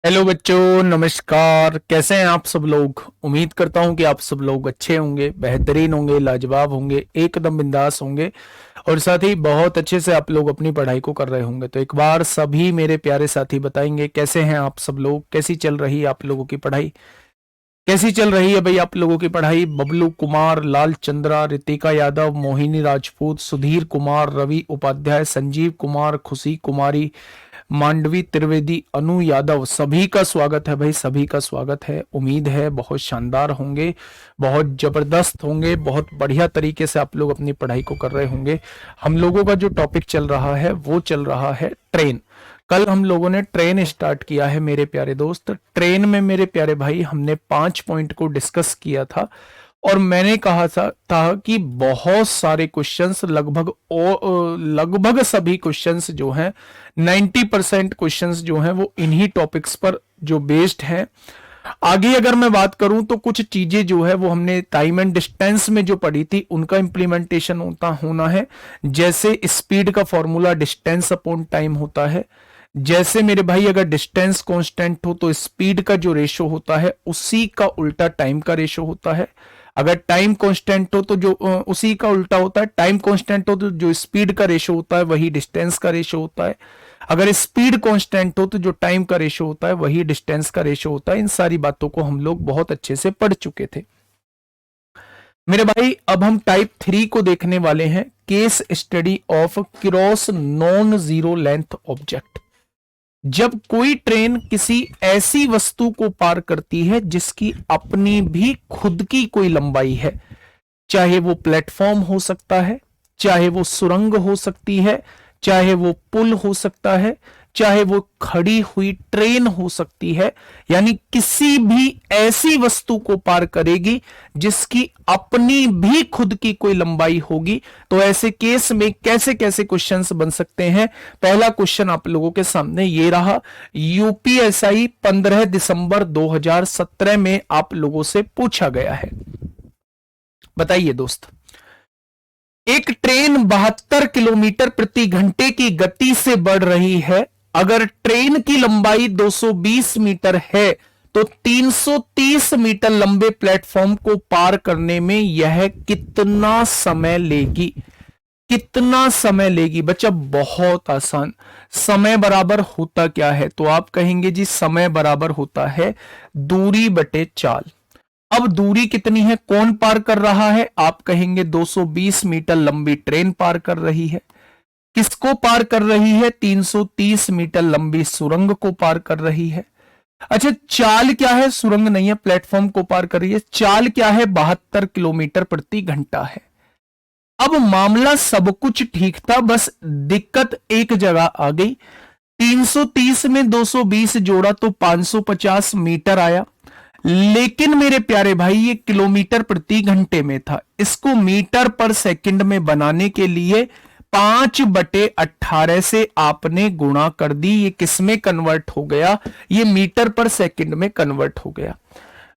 Hello बच्चों, नमस्कार। कैसे हैं आप सब लोग? उम्मीद करता हूं कि आप सब लोग अच्छे होंगे, बेहतरीन होंगे, लाजवाब होंगे, एकदम बिंदास होंगे और साथ ही बहुत अच्छे से आप लोग अपनी पढ़ाई को कर रहे होंगे। तो एक बार सभी मेरे प्यारे साथी बताएंगे कैसे हैं आप सब लोग, कैसी चल रही है आप लोगों की पढ़ाई, कैसी चल रही है भाई आप लोगों की पढ़ाई। बबलू कुमार, लाल चंद्रा, रितिका यादव, मोहिनी राजपूत, सुधीर कुमार, रवि उपाध्याय, संजीव कुमार, खुशी कुमारी, मांडवी त्रिवेदी, अनु यादव, सभी का स्वागत है भाई, सभी का स्वागत है। उम्मीद है बहुत शानदार होंगे, बहुत जबरदस्त होंगे, बहुत बढ़िया तरीके से आप लोग अपनी पढ़ाई को कर रहे होंगे। हम लोगों का जो टॉपिक चल रहा है वो चल रहा है ट्रेन। कल हम लोगों ने ट्रेन स्टार्ट किया है मेरे प्यारे दोस्त। ट्रेन में मेरे प्यारे भाई हमने 5 पॉइंट को डिस्कस किया था और मैंने कहा था कि बहुत सारे क्वेश्चंस, लगभग सभी क्वेश्चंस जो हैं, 90% क्वेश्चंस जो हैं वो इन्हीं टॉपिक्स पर जो बेस्ड हैं। आगे अगर मैं बात करूं तो कुछ चीजें जो है वो हमने टाइम एंड डिस्टेंस में जो पढ़ी थी उनका इंप्लीमेंटेशन होना है। जैसे स्पीड का फॉर्मूला डिस्टेंस अपॉन टाइम होता है। जैसे मेरे भाई अगर डिस्टेंस कांस्टेंट हो तो स्पीड का जो रेशो होता है उसी का उल्टा टाइम का रेशो होता है। अगर टाइम कांस्टेंट हो तो जो उसी का उल्टा होता है, टाइम कांस्टेंट हो तो जो स्पीड का रेशो होता है वही डिस्टेंस का रेशो होता है। अगर स्पीड कांस्टेंट हो तो जो टाइम का रेशो होता है वही डिस्टेंस का रेशो होता है। इन सारी बातों को हम लोग बहुत अच्छे से पढ़ चुके थे मेरे भाई। अब हम टाइप 3 को देखने वाले हैं, case study of cross non zero length object. जब कोई ट्रेन किसी ऐसी वस्तु को पार करती है जिसकी अपनी भी खुद की कोई लंबाई है, चाहे वो प्लेटफॉर्म हो सकता है, चाहे वो सुरंग हो सकती है, चाहे वो पुल हो सकता है, चाहे वो खड़ी हुई ट्रेन हो सकती है, यानी किसी भी ऐसी वस्तु को पार करेगी जिसकी अपनी भी खुद की कोई लंबाई होगी। तो ऐसे केस में कैसे कैसे क्वेश्चंस बन सकते हैं। पहला क्वेश्चन आप लोगों के सामने ये रहा। यूपीएसआई 15 दिसंबर 2017 में आप लोगों से पूछा गया है। बताइए दोस्त, एक ट्रेन 72 किलोमीटर प्रति घंटे की गति से बढ़ रही है। अगर ट्रेन की लंबाई 220 मीटर है तो 330 मीटर लंबे प्लेटफॉर्म को पार करने में यह कितना समय लेगी? कितना समय लेगी बच्चा? बहुत आसान। समय बराबर होता क्या है? तो आप कहेंगे जी समय बराबर होता है दूरी बटे चाल। अब दूरी कितनी है, कौन पार कर रहा है? आप कहेंगे 220 मीटर लंबी ट्रेन पार कर रही है। किसको पार कर रही है? 330 मीटर लंबी सुरंग को पार कर रही है। अच्छा, चाल क्या है? सुरंग नहीं है, प्लेटफॉर्म को पार कर रही है। चाल क्या है? 72 किलोमीटर प्रति घंटा है। अब मामला सब कुछ ठीक था, बस दिक्कत एक जगह आ गई। 330 में 220 जोड़ा तो 550 मीटर आया, लेकिन मेरे प्यारे भाई ये किलोमीटर प्रति घंटे में था। इसको मीटर पर सेकंड में बनाने के लिए 5/18 से आपने गुणा कर दी। ये किस में कन्वर्ट हो गया? ये मीटर पर सेकंड में कन्वर्ट हो गया।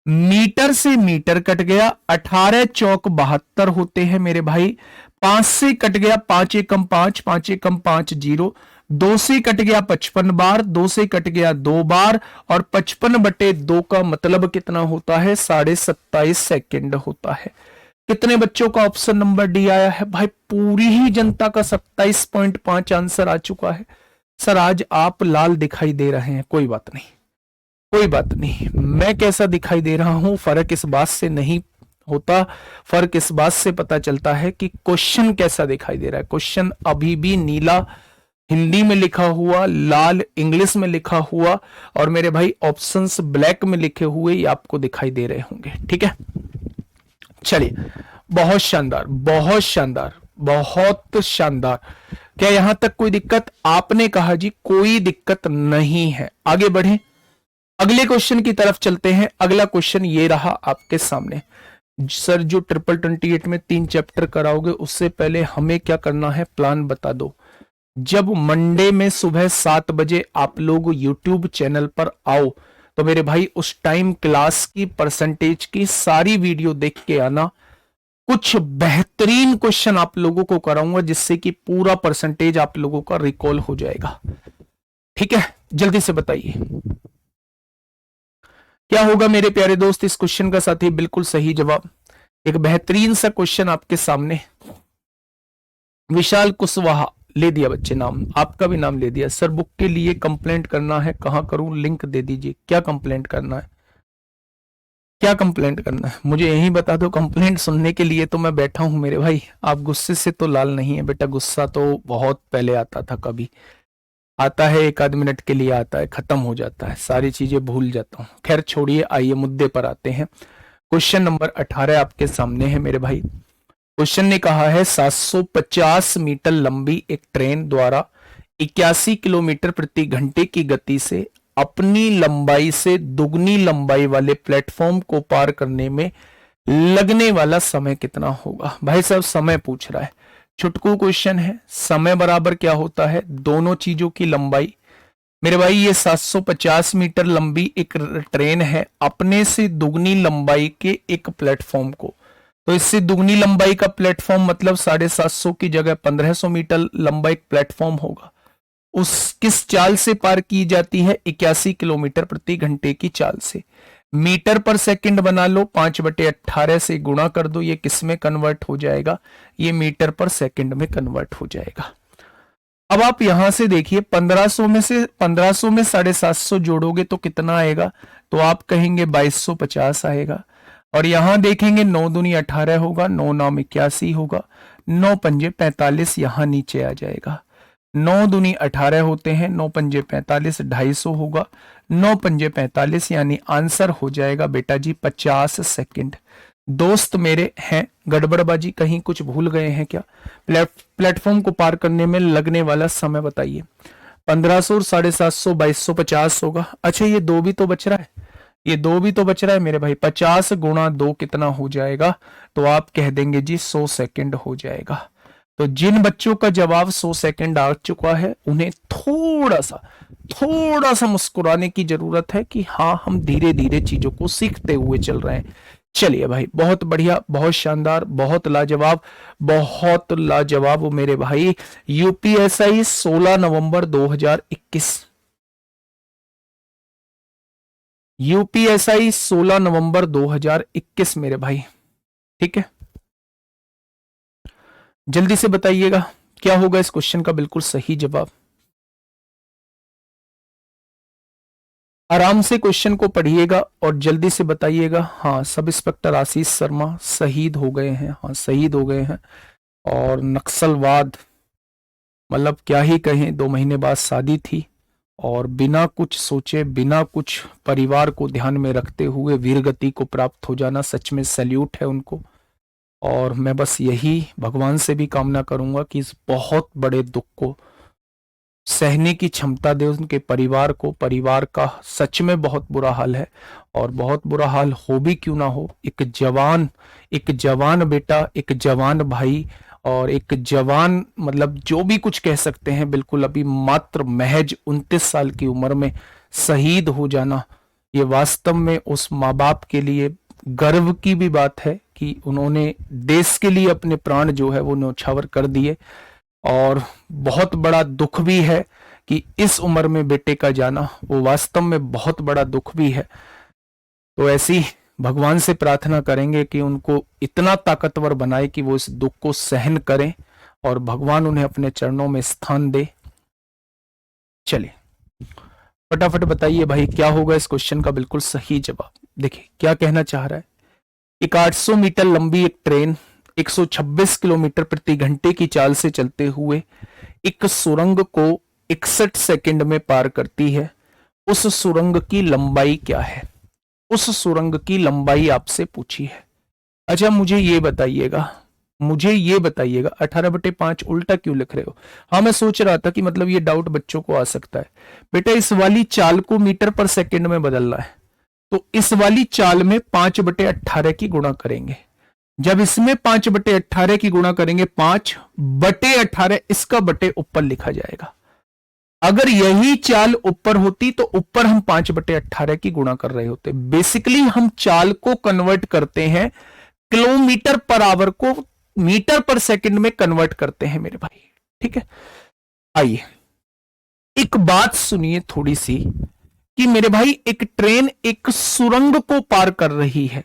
मीटर से मीटर कट गया, 18 चौक 72 होते हैं मेरे भाई। 5 से कट गया 5 एकम 5, 5 एकम 5 जीरो। 2 से कट गया 55 बार, 2 से कट गया 2 बार, और 55/2 का मतलब कितना होता है? 27.5 सेकेंड होता है। कितने बच्चों का ऑप्शन नंबर डी आया है भाई? पूरी ही जनता का 27.5 आंसर आ चुका है। सर आज आप लाल दिखाई दे रहे हैं, कोई बात नहीं, कोई बात नहीं। मैं कैसा दिखाई दे रहा हूं फर्क इस बात से नहीं होता, फर्क इस बात से पता चलता है कि क्वेश्चन कैसा दिखाई दे रहा है। क्वेश्चन अभी भी नीला हिंदी में लिखा हुआ, लाल इंग्लिश में लिखा हुआ, और मेरे भाई ऑप्शंस ब्लैक में लिखे हुए ये आपको दिखाई दे रहे होंगे। ठीक है, चलिए, बहुत शानदार, बहुत शानदार, बहुत शानदार। क्या यहां तक कोई दिक्कत? आपने कहा जी कोई दिक्कत नहीं है। आगे बढ़े, अगले क्वेश्चन की तरफ चलते हैं। अगला क्वेश्चन ये रहा आपके सामने। सर जो 28 में 3 चैप्टर कराओगे उससे पहले हमें क्या करना है, प्लान बता दो। जब मंडे में सुबह 7 बजे आप लोग यूट्यूब चैनल पर आओ तो मेरे भाई उस टाइम क्लास की परसेंटेज की सारी वीडियो देख के आना। कुछ बेहतरीन क्वेश्चन आप लोगों को कराऊंगा जिससे कि पूरा परसेंटेज आप लोगों का रिकॉल हो जाएगा। ठीक है, जल्दी से बताइए। क्या होगा मेरे प्यारे दोस्त इस क्वेश्चन का? साथी बिल्कुल सही जवाब। एक बेहतरीन सा क्वेश्चन आपके सामने। विशाल कुशवाहा ले दिया बच्चे नाम, आपका भी नाम ले दिया। सर बुक के लिए कंप्लेंट करना है, कहां करूं? लिंक दे दीजिए। क्या कंप्लेंट करना है? क्या कंप्लेंट करना है मुझे यही बता दो। कंप्लेंट सुनने के लिए तो मैं बैठा हूं मेरे भाई। आप गुस्से से तो लाल नहीं है बेटा, गुस्सा तो बहुत पहले आता था, कभी आता है, एक आध मिनट के लिए आता है, खत्म हो जाता है, सारी चीजें भूल जाता हूँ। खैर छोड़िए, आइए मुद्दे पर आते हैं। क्वेश्चन नंबर 18 आपके सामने है मेरे भाई। क्वेश्चन ने कहा है 750 मीटर लंबी एक ट्रेन द्वारा 81 किलोमीटर प्रति घंटे की गति से अपनी लंबाई से दुगनी लंबाई वाले प्लेटफॉर्म को पार करने में लगने वाला समय कितना होगा? भाई साहब समय पूछ रहा है, छुटकू क्वेश्चन है। समय बराबर क्या होता है? दोनों चीजों की लंबाई। मेरे भाई ये 750 मीटर लंबी एक ट्रेन है, अपने से दुगनी लंबाई के एक प्लेटफॉर्म को, तो इससे दुगनी लंबाई का प्लेटफॉर्म मतलब 750 की जगह 1500 मीटर लंबा एक प्लेटफॉर्म होगा। उस किस चाल से पार की जाती है? 81 किलोमीटर प्रति घंटे की चाल से। मीटर पर सेकंड बना लो, 5/18 से गुणा कर दो, ये किस में कन्वर्ट हो जाएगा? ये मीटर पर सेकंड में कन्वर्ट हो जाएगा। अब आप यहां से देखिए 1500 में से 750 जोड़ोगे तो कितना आएगा? तो आप कहेंगे 2250 आएगा। और यहां देखेंगे 9 दूनी 18 होगा, 9 9 81 होगा, 9 पंजे 45 यहां नीचे आ जाएगा। 9 दूनी 18 होते हैं, 9 पंजे 45, 250 होगा, 9 पंजे 45 यानी आंसर हो जाएगा बेटा जी 50 सेकंड। दोस्त मेरे हैं गड़बड़बाजी, कहीं कुछ भूल गए हैं क्या? प्लेटफॉर्म को पार करने में लगने वाला समय बताइए। 1500 और 750 2250 होगा। अच्छा ये दो भी तो बच रहा है, ये दो भी तो बच रहा है मेरे भाई। 50 गुणा 2 कितना हो जाएगा? तो आप कह देंगे जी 100 सेकंड हो जाएगा। तो जिन बच्चों का जवाब 100 सेकंड आ चुका है उन्हें थोड़ा सा मुस्कुराने की जरूरत है कि हाँ हम धीरे धीरे चीजों को सीखते हुए चल रहे हैं। चलिए भाई, बहुत बढ़िया, बहुत शानदार, बहुत लाजवाब, बहुत लाजवाब मेरे भाई। यूपीएसआई 16 नवंबर 2021, यूपीएसआई 16 नवंबर 2021 मेरे भाई। ठीक है, जल्दी से बताइएगा क्या होगा इस क्वेश्चन का बिल्कुल सही जवाब। आराम से क्वेश्चन को पढ़िएगा और जल्दी से बताइएगा। हाँ, सब इंस्पेक्टर आशीष शर्मा शहीद हो गए हैं। हाँ, शहीद हो गए हैं। और नक्सलवाद, मतलब क्या ही कहें, 2 महीने बाद शादी थी और बिना कुछ सोचे, बिना कुछ परिवार को ध्यान में रखते हुए वीरगति को प्राप्त हो जाना, सच में सैल्यूट है उनको। और मैं बस यही भगवान से भी कामना करूंगा कि इस बहुत बड़े दुख को सहने की क्षमता दे उनके परिवार को। परिवार का सच में बहुत बुरा हाल है, और बहुत बुरा हाल हो भी क्यों ना हो, एक जवान बेटा, एक जवान भाई और एक जवान, मतलब जो भी कुछ कह सकते हैं, बिल्कुल अभी मात्र महज 29 साल की उम्र में शहीद हो जाना, ये वास्तव में उस माँ बाप के लिए गर्व की भी बात है कि उन्होंने देश के लिए अपने प्राण जो है वो न्यौछावर कर दिए। और बहुत बड़ा दुख भी है कि इस उम्र में बेटे का जाना, वो वास्तव में बहुत बड़ा दुख भी है। तो ऐसी भगवान से प्रार्थना करेंगे कि उनको इतना ताकतवर बनाए कि वो इस दुख को सहन करें और भगवान उन्हें अपने चरणों में स्थान दे। चलिए फटाफट बताइए भाई क्या होगा इस क्वेश्चन का बिल्कुल सही जवाब। देखिए क्या कहना चाह रहा है। एक 800 मीटर लंबी एक ट्रेन 126 किलोमीटर प्रति घंटे की चाल से चलते हुए एक सुरंग को 61 सेकंड में पार करती है। उस सुरंग की लंबाई क्या है? उस सुरंग की लंबाई आपसे पूछी है। अच्छा मुझे ये बताइएगा, 18/5 उल्टा क्यों लिख रहे हो? हाँ मैं सोच रहा था कि मतलब ये डाउट बच्चों को आ सकता है। बेटा इस वाली चाल को मीटर पर सेकंड में बदलना है, तो इस वाली चाल में 5/18 की गुणा करेंगे। जब इसमें 5/18 की गुणा करेंगे, 5/18 इसका बटे ऊपर लिखा जाएगा। अगर यही चाल ऊपर होती तो ऊपर हम 5/18 की गुणा कर रहे होते। बेसिकली हम चाल को कन्वर्ट करते हैं, किलोमीटर पर आवर को मीटर पर सेकंड में कन्वर्ट करते हैं मेरे भाई। ठीक है, आइए एक बात सुनिए थोड़ी सी कि मेरे भाई एक ट्रेन एक सुरंग को पार कर रही है,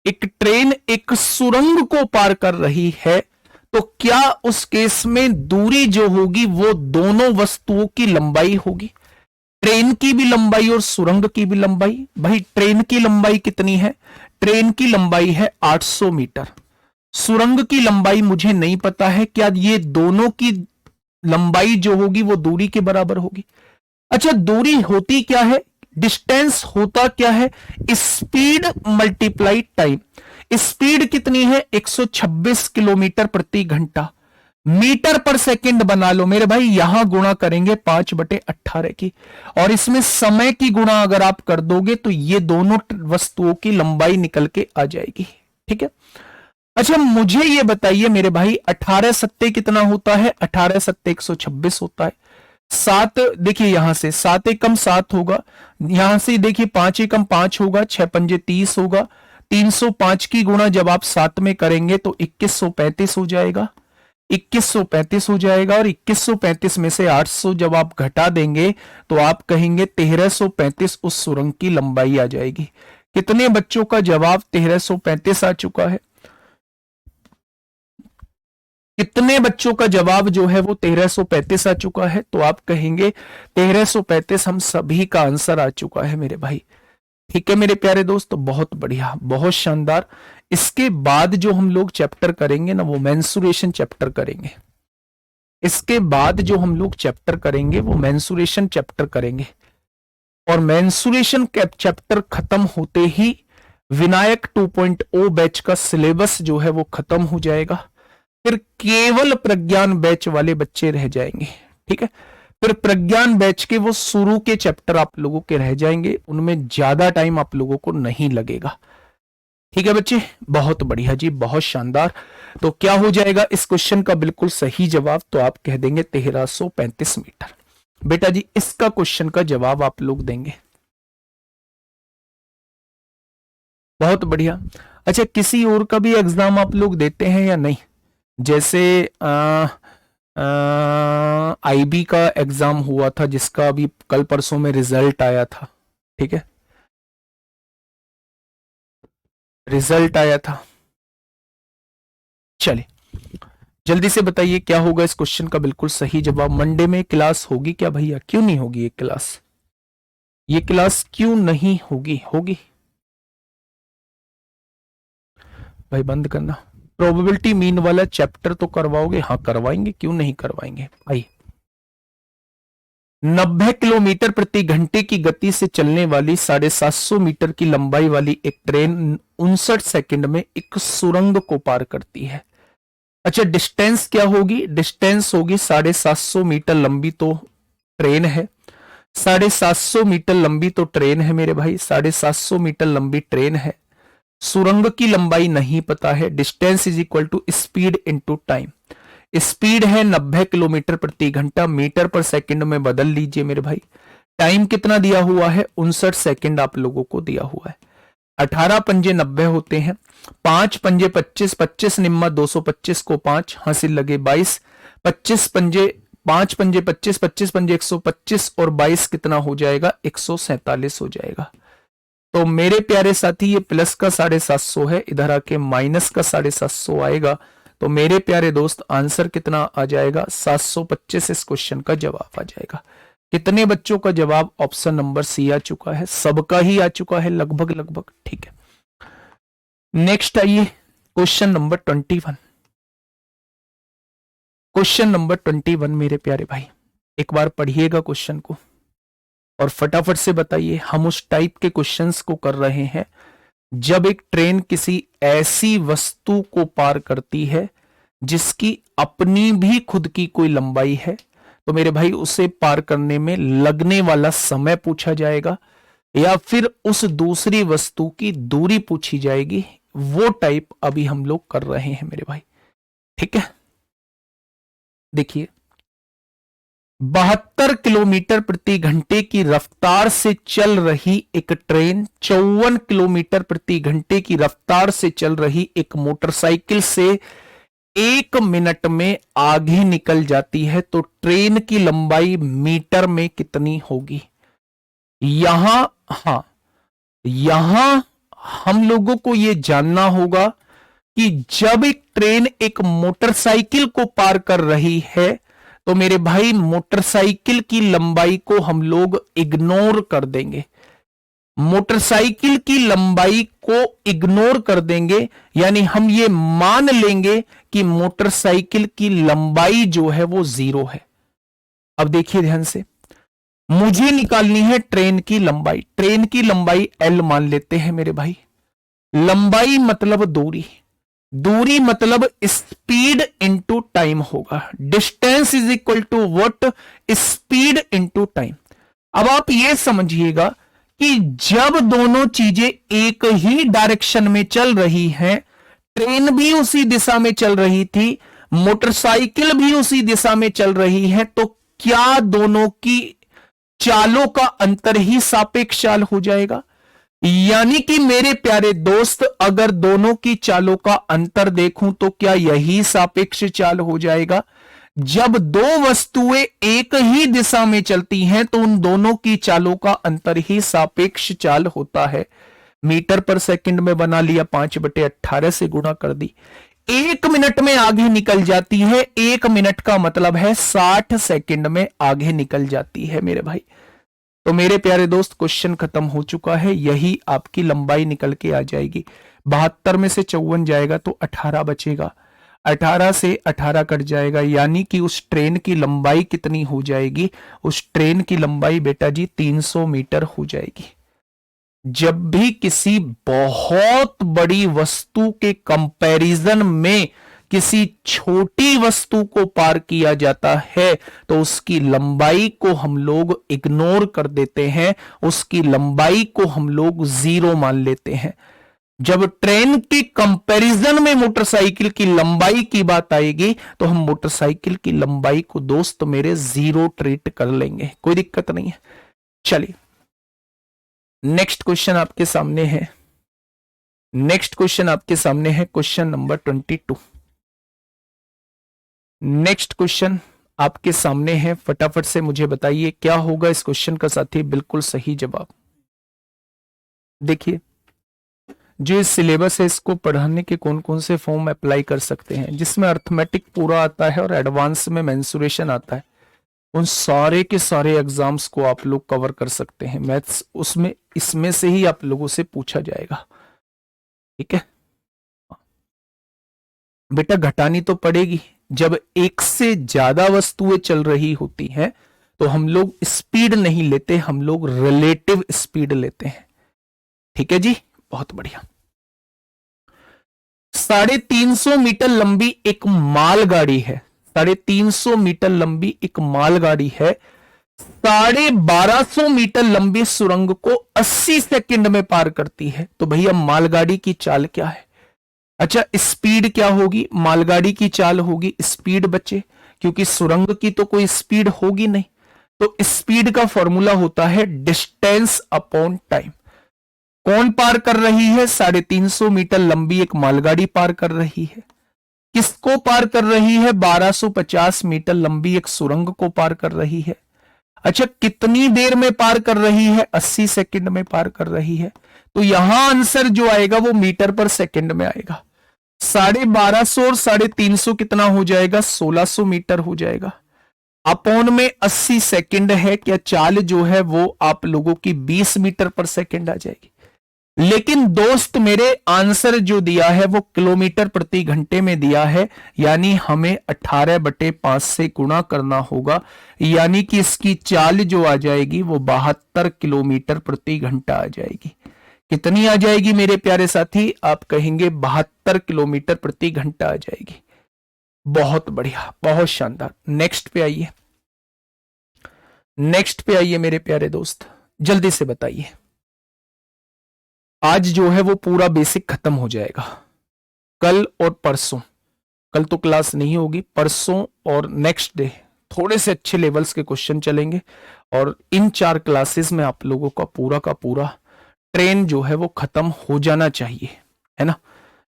एक ट्रेन एक सुरंग को पार कर रही है, तो क्या उस केस में दूरी जो होगी वो दोनों वस्तुओं की लंबाई होगी, ट्रेन की भी लंबाई और सुरंग की भी लंबाई। भाई ट्रेन की लंबाई कितनी है, ट्रेन की लंबाई है 800 मीटर, सुरंग की लंबाई मुझे नहीं पता है, क्या ये दोनों की लंबाई जो होगी वो दूरी के बराबर होगी। अच्छा दूरी होती क्या है, डिस्टेंस होता क्या है, स्पीड मल्टीप्लाई टाइम। स्पीड कितनी है 126 किलोमीटर प्रति घंटा, मीटर पर सेकंड बना लो मेरे भाई, यहां गुणा करेंगे 5/18 की, और इसमें समय की गुणा अगर आप कर दोगे तो ये दोनों वस्तुओं की लंबाई निकल के आ जाएगी। ठीक है, अच्छा मुझे ये बताइए मेरे भाई 18 सत्ते कितना होता है, 18 सत्ते 126 होता है। 7 देखिए यहां से 7 एकम 7 होगा, यहां से देखिए 5 एकम 5 होगा, 6 पंजे 30 होगा, 305 की गुणा जब आप 7 में करेंगे तो 2135 हो जाएगा, 2135 हो जाएगा, और 2135 में से 800 जब आप घटा देंगे तो आप कहेंगे 1335 उस सुरंग की लंबाई आ जाएगी। कितने बच्चों का जवाब 1335 आ चुका है, कितने बच्चों का जवाब जो है वो 1335 आ चुका है, तो आप कहेंगे 1335 हम सभी का आंसर आ चुका है मेरे भाई। ठीक है मेरे प्यारे दोस्त, बहुत बढ़िया, बहुत शानदार। इसके बाद जो हम लोग चैप्टर करेंगे ना वो मेंसुरेशन चैप्टर करेंगे, इसके बाद जो हम लोग चैप्टर करेंगे वो मेंसुरेशन चैप्टर करेंगे, और मेंसुरेशन चैप्टर खत्म होते ही विनायक 2.0 बैच का सिलेबस जो है वो खत्म हो जाएगा, फिर केवल प्रज्ञान बैच वाले बच्चे रह जाएंगे। ठीक है, फिर प्रज्ञान बैच के वो शुरू के चैप्टर आप लोगों के रह जाएंगे, उनमें ज्यादा टाइम आप लोगों को नहीं लगेगा। ठीक है बच्चे, बहुत बढ़िया जी, बहुत शानदार। तो क्या हो जाएगा इस क्वेश्चन का बिल्कुल सही जवाब, तो आप कह देंगे 1335 मीटर। बेटा जी इसका क्वेश्चन का जवाब आप लोग देंगे, बहुत बढ़िया। अच्छा किसी और का भी एग्जाम आप लोग देते हैं या नहीं, जैसे आईबी का एग्जाम हुआ था जिसका अभी कल परसों में रिजल्ट आया था, ठीक है, रिजल्ट आया था। चलिए जल्दी से बताइए क्या होगा इस क्वेश्चन का बिल्कुल सही जवाब। मंडे में क्लास होगी क्या भैया, क्यों नहीं होगी ये क्लास, ये क्लास क्यों नहीं होगी, होगी भाई, बंद करना। प्रोबेबिलिटी मीन वाला चैप्टर तो करवाओगे, हाँ करवाएंगे, क्यों नहीं करवाएंगे भाई। 90 किलोमीटर प्रति घंटे की गति से चलने वाली 750 मीटर की लंबाई वाली एक ट्रेन 59 सेकंड में एक सुरंग को पार करती है। अच्छा डिस्टेंस क्या होगी, डिस्टेंस होगी 750 मीटर लंबी तो ट्रेन है, 750 मीटर लंबी तो ट्रेन है मेरे भाई, 750 मीटर लंबी ट्रेन है, सुरंग की लंबाई नहीं पता है, distance is equal to speed into time, speed है 90 किलोमीटर प्रति घंटा, मीटर पर सेकंड में बदल लीजिए मेरे भाई, टाइम कितना दिया हुआ है 59 सेकंड आप लोगों को दिया हुआ है, 18 पंजे 90 होते हैं, 5 पंजे 25, 25 निम्मा 225 को 5 हासिल लगे 22, 25 पंजे 5 पंजे 25, 25 पंजे 125 और 22 कितना हो जाएगा 147 हो जाएगा। तो मेरे प्यारे साथी ये प्लस का 750 है, इधर आके माइनस का 750 आएगा, तो मेरे प्यारे दोस्त आंसर कितना आ जाएगा 725 इस क्वेश्चन का जवाब आ जाएगा। कितने बच्चों का जवाब ऑप्शन नंबर सी आ चुका है, सबका ही आ चुका है लगभग लगभग। ठीक है नेक्स्ट आइए क्वेश्चन नंबर 21, क्वेश्चन नंबर 21 मेरे प्यारे भाई एक बार पढ़िएगा क्वेश्चन को और फटाफट से बताइए। हम उस टाइप के क्वेश्चंस को कर रहे हैं जब एक ट्रेन किसी ऐसी वस्तु को पार करती है जिसकी अपनी भी खुद की कोई लंबाई है, तो मेरे भाई उसे पार करने में लगने वाला समय पूछा जाएगा या फिर उस दूसरी वस्तु की दूरी पूछी जाएगी। वो टाइप अभी हम लोग कर रहे हैं मेरे भाई। ठीक है देखिए 72 किलोमीटर प्रति घंटे की रफ्तार से चल रही एक ट्रेन 54 किलोमीटर प्रति घंटे की रफ्तार से चल रही एक मोटरसाइकिल से 1 मिनट में आगे निकल जाती है, तो ट्रेन की लंबाई मीटर में कितनी होगी। यहां, हाँ, यहां हम लोगों को यह जानना होगा कि जब एक ट्रेन एक मोटरसाइकिल को पार कर रही है तो मेरे भाई मोटरसाइकिल की लंबाई को हम लोग इग्नोर कर देंगे। मोटरसाइकिल की लंबाई को इग्नोर कर देंगे, यानी हम ये मान लेंगे कि मोटरसाइकिल की लंबाई जो है वो 0 है। अब देखिए ध्यान से, मुझे निकालनी है ट्रेन की लंबाई। ट्रेन की लंबाई L मान लेते हैं मेरे भाई। लंबाई मतलब दूरी, दूरी मतलब स्पीड इनटू टाइम होगा। Distance is equal to what? Speed into time. अब आप ये समझिएगा कि जब दोनों चीजें एक ही डायरेक्शन में चल रही हैं, ट्रेन भी उसी दिशा में चल रही थी, मोटरसाइकिल भी उसी दिशा में चल रही है, तो क्या दोनों की चालों का अंतर ही सापेक्ष चाल हो जाएगा? यानी कि मेरे प्यारे दोस्त, अगर दोनों की चालों का अंतर देखूं तो क्या यही सापेक्ष चाल हो जाएगा? जब दो वस्तुएं एक ही दिशा में चलती हैं तो उन दोनों की चालों का अंतर ही सापेक्ष चाल होता है। मीटर पर सेकंड में बना लिया, 5/18 से गुणा कर दी, 1 मिनट में आगे निकल जाती है। 1 मिनट का मतलब है 60 सेकंड में आगे निकल जाती है मेरे भाई। तो मेरे प्यारे दोस्त, क्वेश्चन खत्म हो चुका है। यही आपकी लंबाई निकल के आ जाएगी। 72 में से 54 जाएगा तो 18 बचेगा, 18 से 18 कट जाएगा, यानी कि उस ट्रेन की लंबाई कितनी हो जाएगी? उस ट्रेन की लंबाई बेटा जी 300 मीटर हो जाएगी। जब भी किसी बहुत बड़ी वस्तु के कंपैरिजन में किसी छोटी वस्तु को पार किया जाता है तो उसकी लंबाई को हम लोग इग्नोर कर देते हैं, उसकी लंबाई को हम लोग 0 मान लेते हैं। जब ट्रेन के कंपैरिजन में मोटरसाइकिल की लंबाई की बात आएगी तो हम मोटरसाइकिल की लंबाई को दोस्त मेरे 0 ट्रीट कर लेंगे, कोई दिक्कत नहीं है। चलिए, नेक्स्ट क्वेश्चन आपके सामने है। नेक्स्ट क्वेश्चन आपके सामने है क्वेश्चन नंबर 22। नेक्स्ट क्वेश्चन आपके सामने है, फटाफट से मुझे बताइए क्या होगा इस क्वेश्चन का साथी बिल्कुल सही जवाब। देखिए, जो इस सिलेबस है इसको पढ़ाने के कौन कौन से फॉर्म अप्लाई कर सकते हैं, जिसमें अर्थमेटिक पूरा आता है और एडवांस में मेंसुरेशन आता है, उन सारे के सारे एग्जाम्स को आप लोग कवर कर सकते हैं। मैथ्स उसमें इसमें से ही आप लोगों से पूछा जाएगा, ठीक है बेटा। घटानी तो पड़ेगी। जब एक से ज्यादा वस्तुएं चल रही होती हैं तो हम लोग स्पीड नहीं लेते, हम लोग रिलेटिव स्पीड लेते हैं, ठीक है जी, बहुत बढ़िया। 350 मीटर लंबी एक मालगाड़ी है, 350 मीटर लंबी एक मालगाड़ी है, 1250 मीटर लंबी सुरंग को 80 सेकंड में पार करती है। तो भैया मालगाड़ी की चाल क्या है? अच्छा, स्पीड क्या होगी? मालगाड़ी की चाल होगी स्पीड बच्चे, क्योंकि सुरंग की तो कोई स्पीड होगी नहीं। तो स्पीड का फॉर्मूला होता है डिस्टेंस अपॉन टाइम। कौन पार कर रही है? 350 मीटर लंबी एक मालगाड़ी पार कर रही है। किसको पार कर रही है? 1250 मीटर लंबी एक सुरंग को पार कर रही है। अच्छा, कितनी देर में पार कर रही है? 80 सेकंड में पार कर रही है। तो यहां आंसर जो आएगा वो मीटर पर सेकंड में आएगा। 1250 और 350 कितना हो जाएगा? 1600 मीटर हो जाएगा। अपॉन में 80 सेकंड है, क्या चाल जो है वो आप लोगों की 20 मीटर पर सेकंड आ जाएगी। लेकिन दोस्त मेरे आंसर जो दिया है वो किलोमीटर प्रति घंटे में दिया है, यानी हमें 18/5 से गुणा करना होगा, यानी कि इसकी चाल जो आ जाएगी वो 72 किलोमीटर प्रति घंटा आ जाएगी। कितनी आ जाएगी मेरे प्यारे साथी? आप कहेंगे 72 किलोमीटर प्रति घंटा आ जाएगी। बहुत बढ़िया, बहुत शानदार। नेक्स्ट पे आइए, नेक्स्ट पे आइए मेरे प्यारे दोस्त, जल्दी से बताइए। आज जो है वो पूरा बेसिक खत्म हो जाएगा। कल और परसों, कल तो क्लास नहीं होगी, परसों और नेक्स्ट डे थोड़े से अच्छे लेवल्स के क्वेश्चन चलेंगे और इन 4 क्लासेस में आप लोगों का पूरा ट्रेन जो है वो खत्म हो जाना चाहिए, है ना।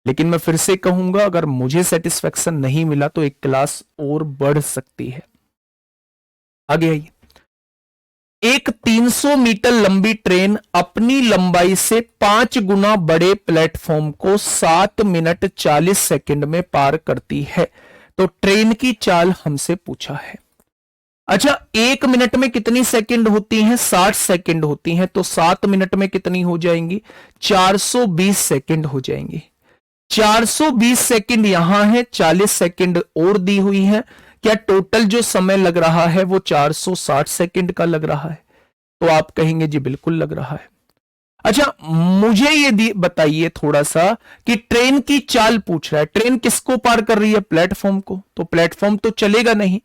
लेकिन मैं फिर से कहूंगा, अगर मुझे सेटिस्फेक्शन नहीं मिला तो एक क्लास और बढ़ सकती है। आगे आइए, एक 300 मीटर लंबी ट्रेन अपनी लंबाई से 5 गुना बड़े प्लेटफॉर्म को 7 मिनट 40 सेकंड में पार करती है। तो ट्रेन की चाल हमसे पूछा है। अच्छा, 1 मिनट में कितनी सेकंड होती हैं? 60 सेकंड होती हैं। तो 7 मिनट में कितनी हो जाएंगी? 420 सेकंड हो जाएंगी। 420 सेकंड यहां है, 40 सेकंड और दी हुई है। क्या टोटल जो समय लग रहा है वो 460 सेकंड का लग रहा है? तो आप कहेंगे जी बिल्कुल लग रहा है। अच्छा, मुझे ये बताइए थोड़ा सा कि ट्रेन की चाल पूछ रहा है। ट्रेन किसको पार कर रही है? प्लेटफॉर्म को। तो प्लेटफॉर्म तो चलेगा नहीं।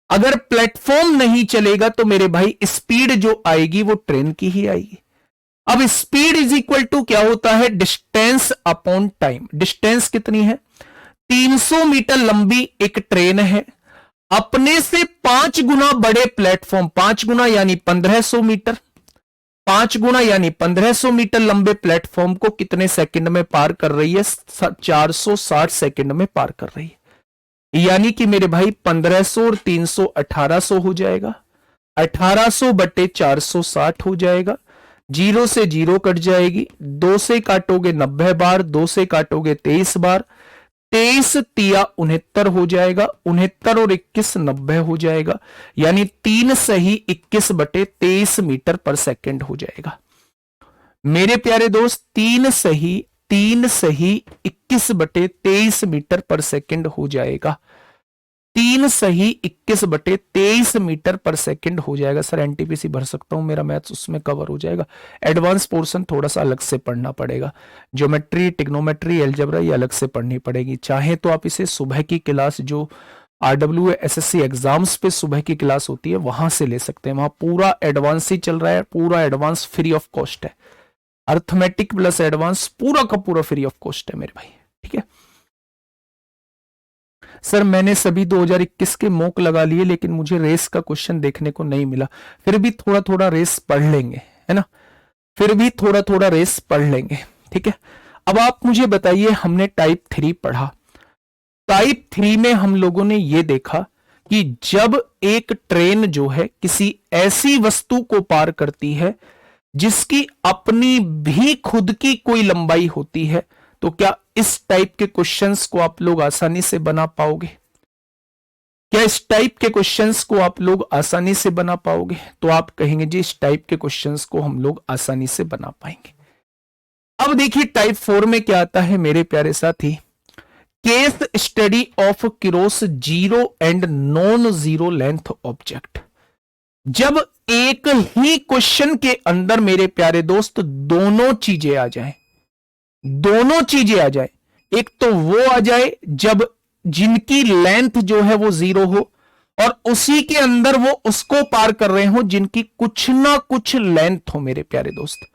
अगर प्लेटफॉर्म नहीं चलेगा तो मेरे भाई स्पीड जो आएगी वो ट्रेन की ही आएगी। अब स्पीड इज इक्वल टू क्या होता है? Distance upon time. डिस्टेंस कितनी है? 300 मीटर लंबी एक ट्रेन है, अपने से 5 गुना बड़े प्लेटफॉर्म, 5 गुना यानी 1500 मीटर, 5 गुना यानी 1500 मीटर लंबे प्लेटफॉर्म को कितने सेकंड में पार कर रही है? 460 सेकंड में पार कर रही है। यानी कि मेरे भाई 1500 और 300 1800 हो जाएगा। 1800 बटे 460 हो जाएगा। 0 से 0 कट जाएगी। 2 से काटोगे 90 बार, 2 से काटोगे 23 बार, 23 तिया 69 हो जाएगा। 69 और 21 90 हो जाएगा। यानी 3 सही 21 बटे 23 मीटर पर सेकंड हो जाएगा। मेरे प्यारे दोस्त, 3 सही 21 बटे 23 मीटर पर सेकंड हो जाएगा। 3 सही 21 बटे 23 मीटर पर सेकंड हो जाएगा। सर एनटीपीसी भर सकता हूं, मेरा मैथ्स उसमें कवर हो जाएगा। एडवांस पोर्शन थोड़ा सा अलग से पढ़ना पड़ेगा। ज्योमेट्री, टिग्नोमेट्री, अलजेब्रा ये अलग से पढ़नी पड़ेगी। चाहे तो आप इसे सुबह की क्लास जो RW SSC एग्जाम्स पे सुबह की क्लास होती है वहां से ले सकते हैं। वहां पूरा एडवांस ही चल रहा है, पूरा एडवांस फ्री ऑफ कॉस्ट है। अर्थमेटिक प्लस एडवांस पूरा का पूरा फ्री ऑफ कॉस्ट है मेरे भाई, ठीक है। सर मैंने सभी 2021 के मॉक लगा लिए लेकिन मुझे रेस का क्वेश्चन देखने को नहीं मिला। फिर भी थोड़ा थोड़ा रेस पढ़ लेंगे, है ना, फिर भी थोड़ा थोड़ा रेस पढ़ लेंगे, ठीक है। अब आप मुझे बताइए, हमने टाइप 3 पढ़ा। टाइप 3 में हम लोगों ने यह देखा कि जब एक ट्रेन जो है किसी ऐसी वस्तु को पार करती है जिसकी अपनी भी खुद की कोई लंबाई होती है, तो क्या इस टाइप के क्वेश्चंस को आप लोग आसानी से बना पाओगे? क्या इस टाइप के क्वेश्चंस को आप लोग आसानी से बना पाओगे? तो आप कहेंगे जी इस टाइप के क्वेश्चंस को हम लोग आसानी से बना पाएंगे। अब देखिए टाइप 4 में क्या आता है मेरे प्यारे साथी। Case study of cross zero and non zero length object. जब एक ही क्वेश्चन के अंदर मेरे प्यारे दोस्त दोनों चीजें आ जाएं, दोनों चीजें आ जाए। एक तो वो आ जाए जब जिनकी लेंथ जो है वो 0 हो, और उसी के अंदर वो उसको पार कर रहे हो जिनकी कुछ ना कुछ लेंथ हो। मेरे प्यारे दोस्त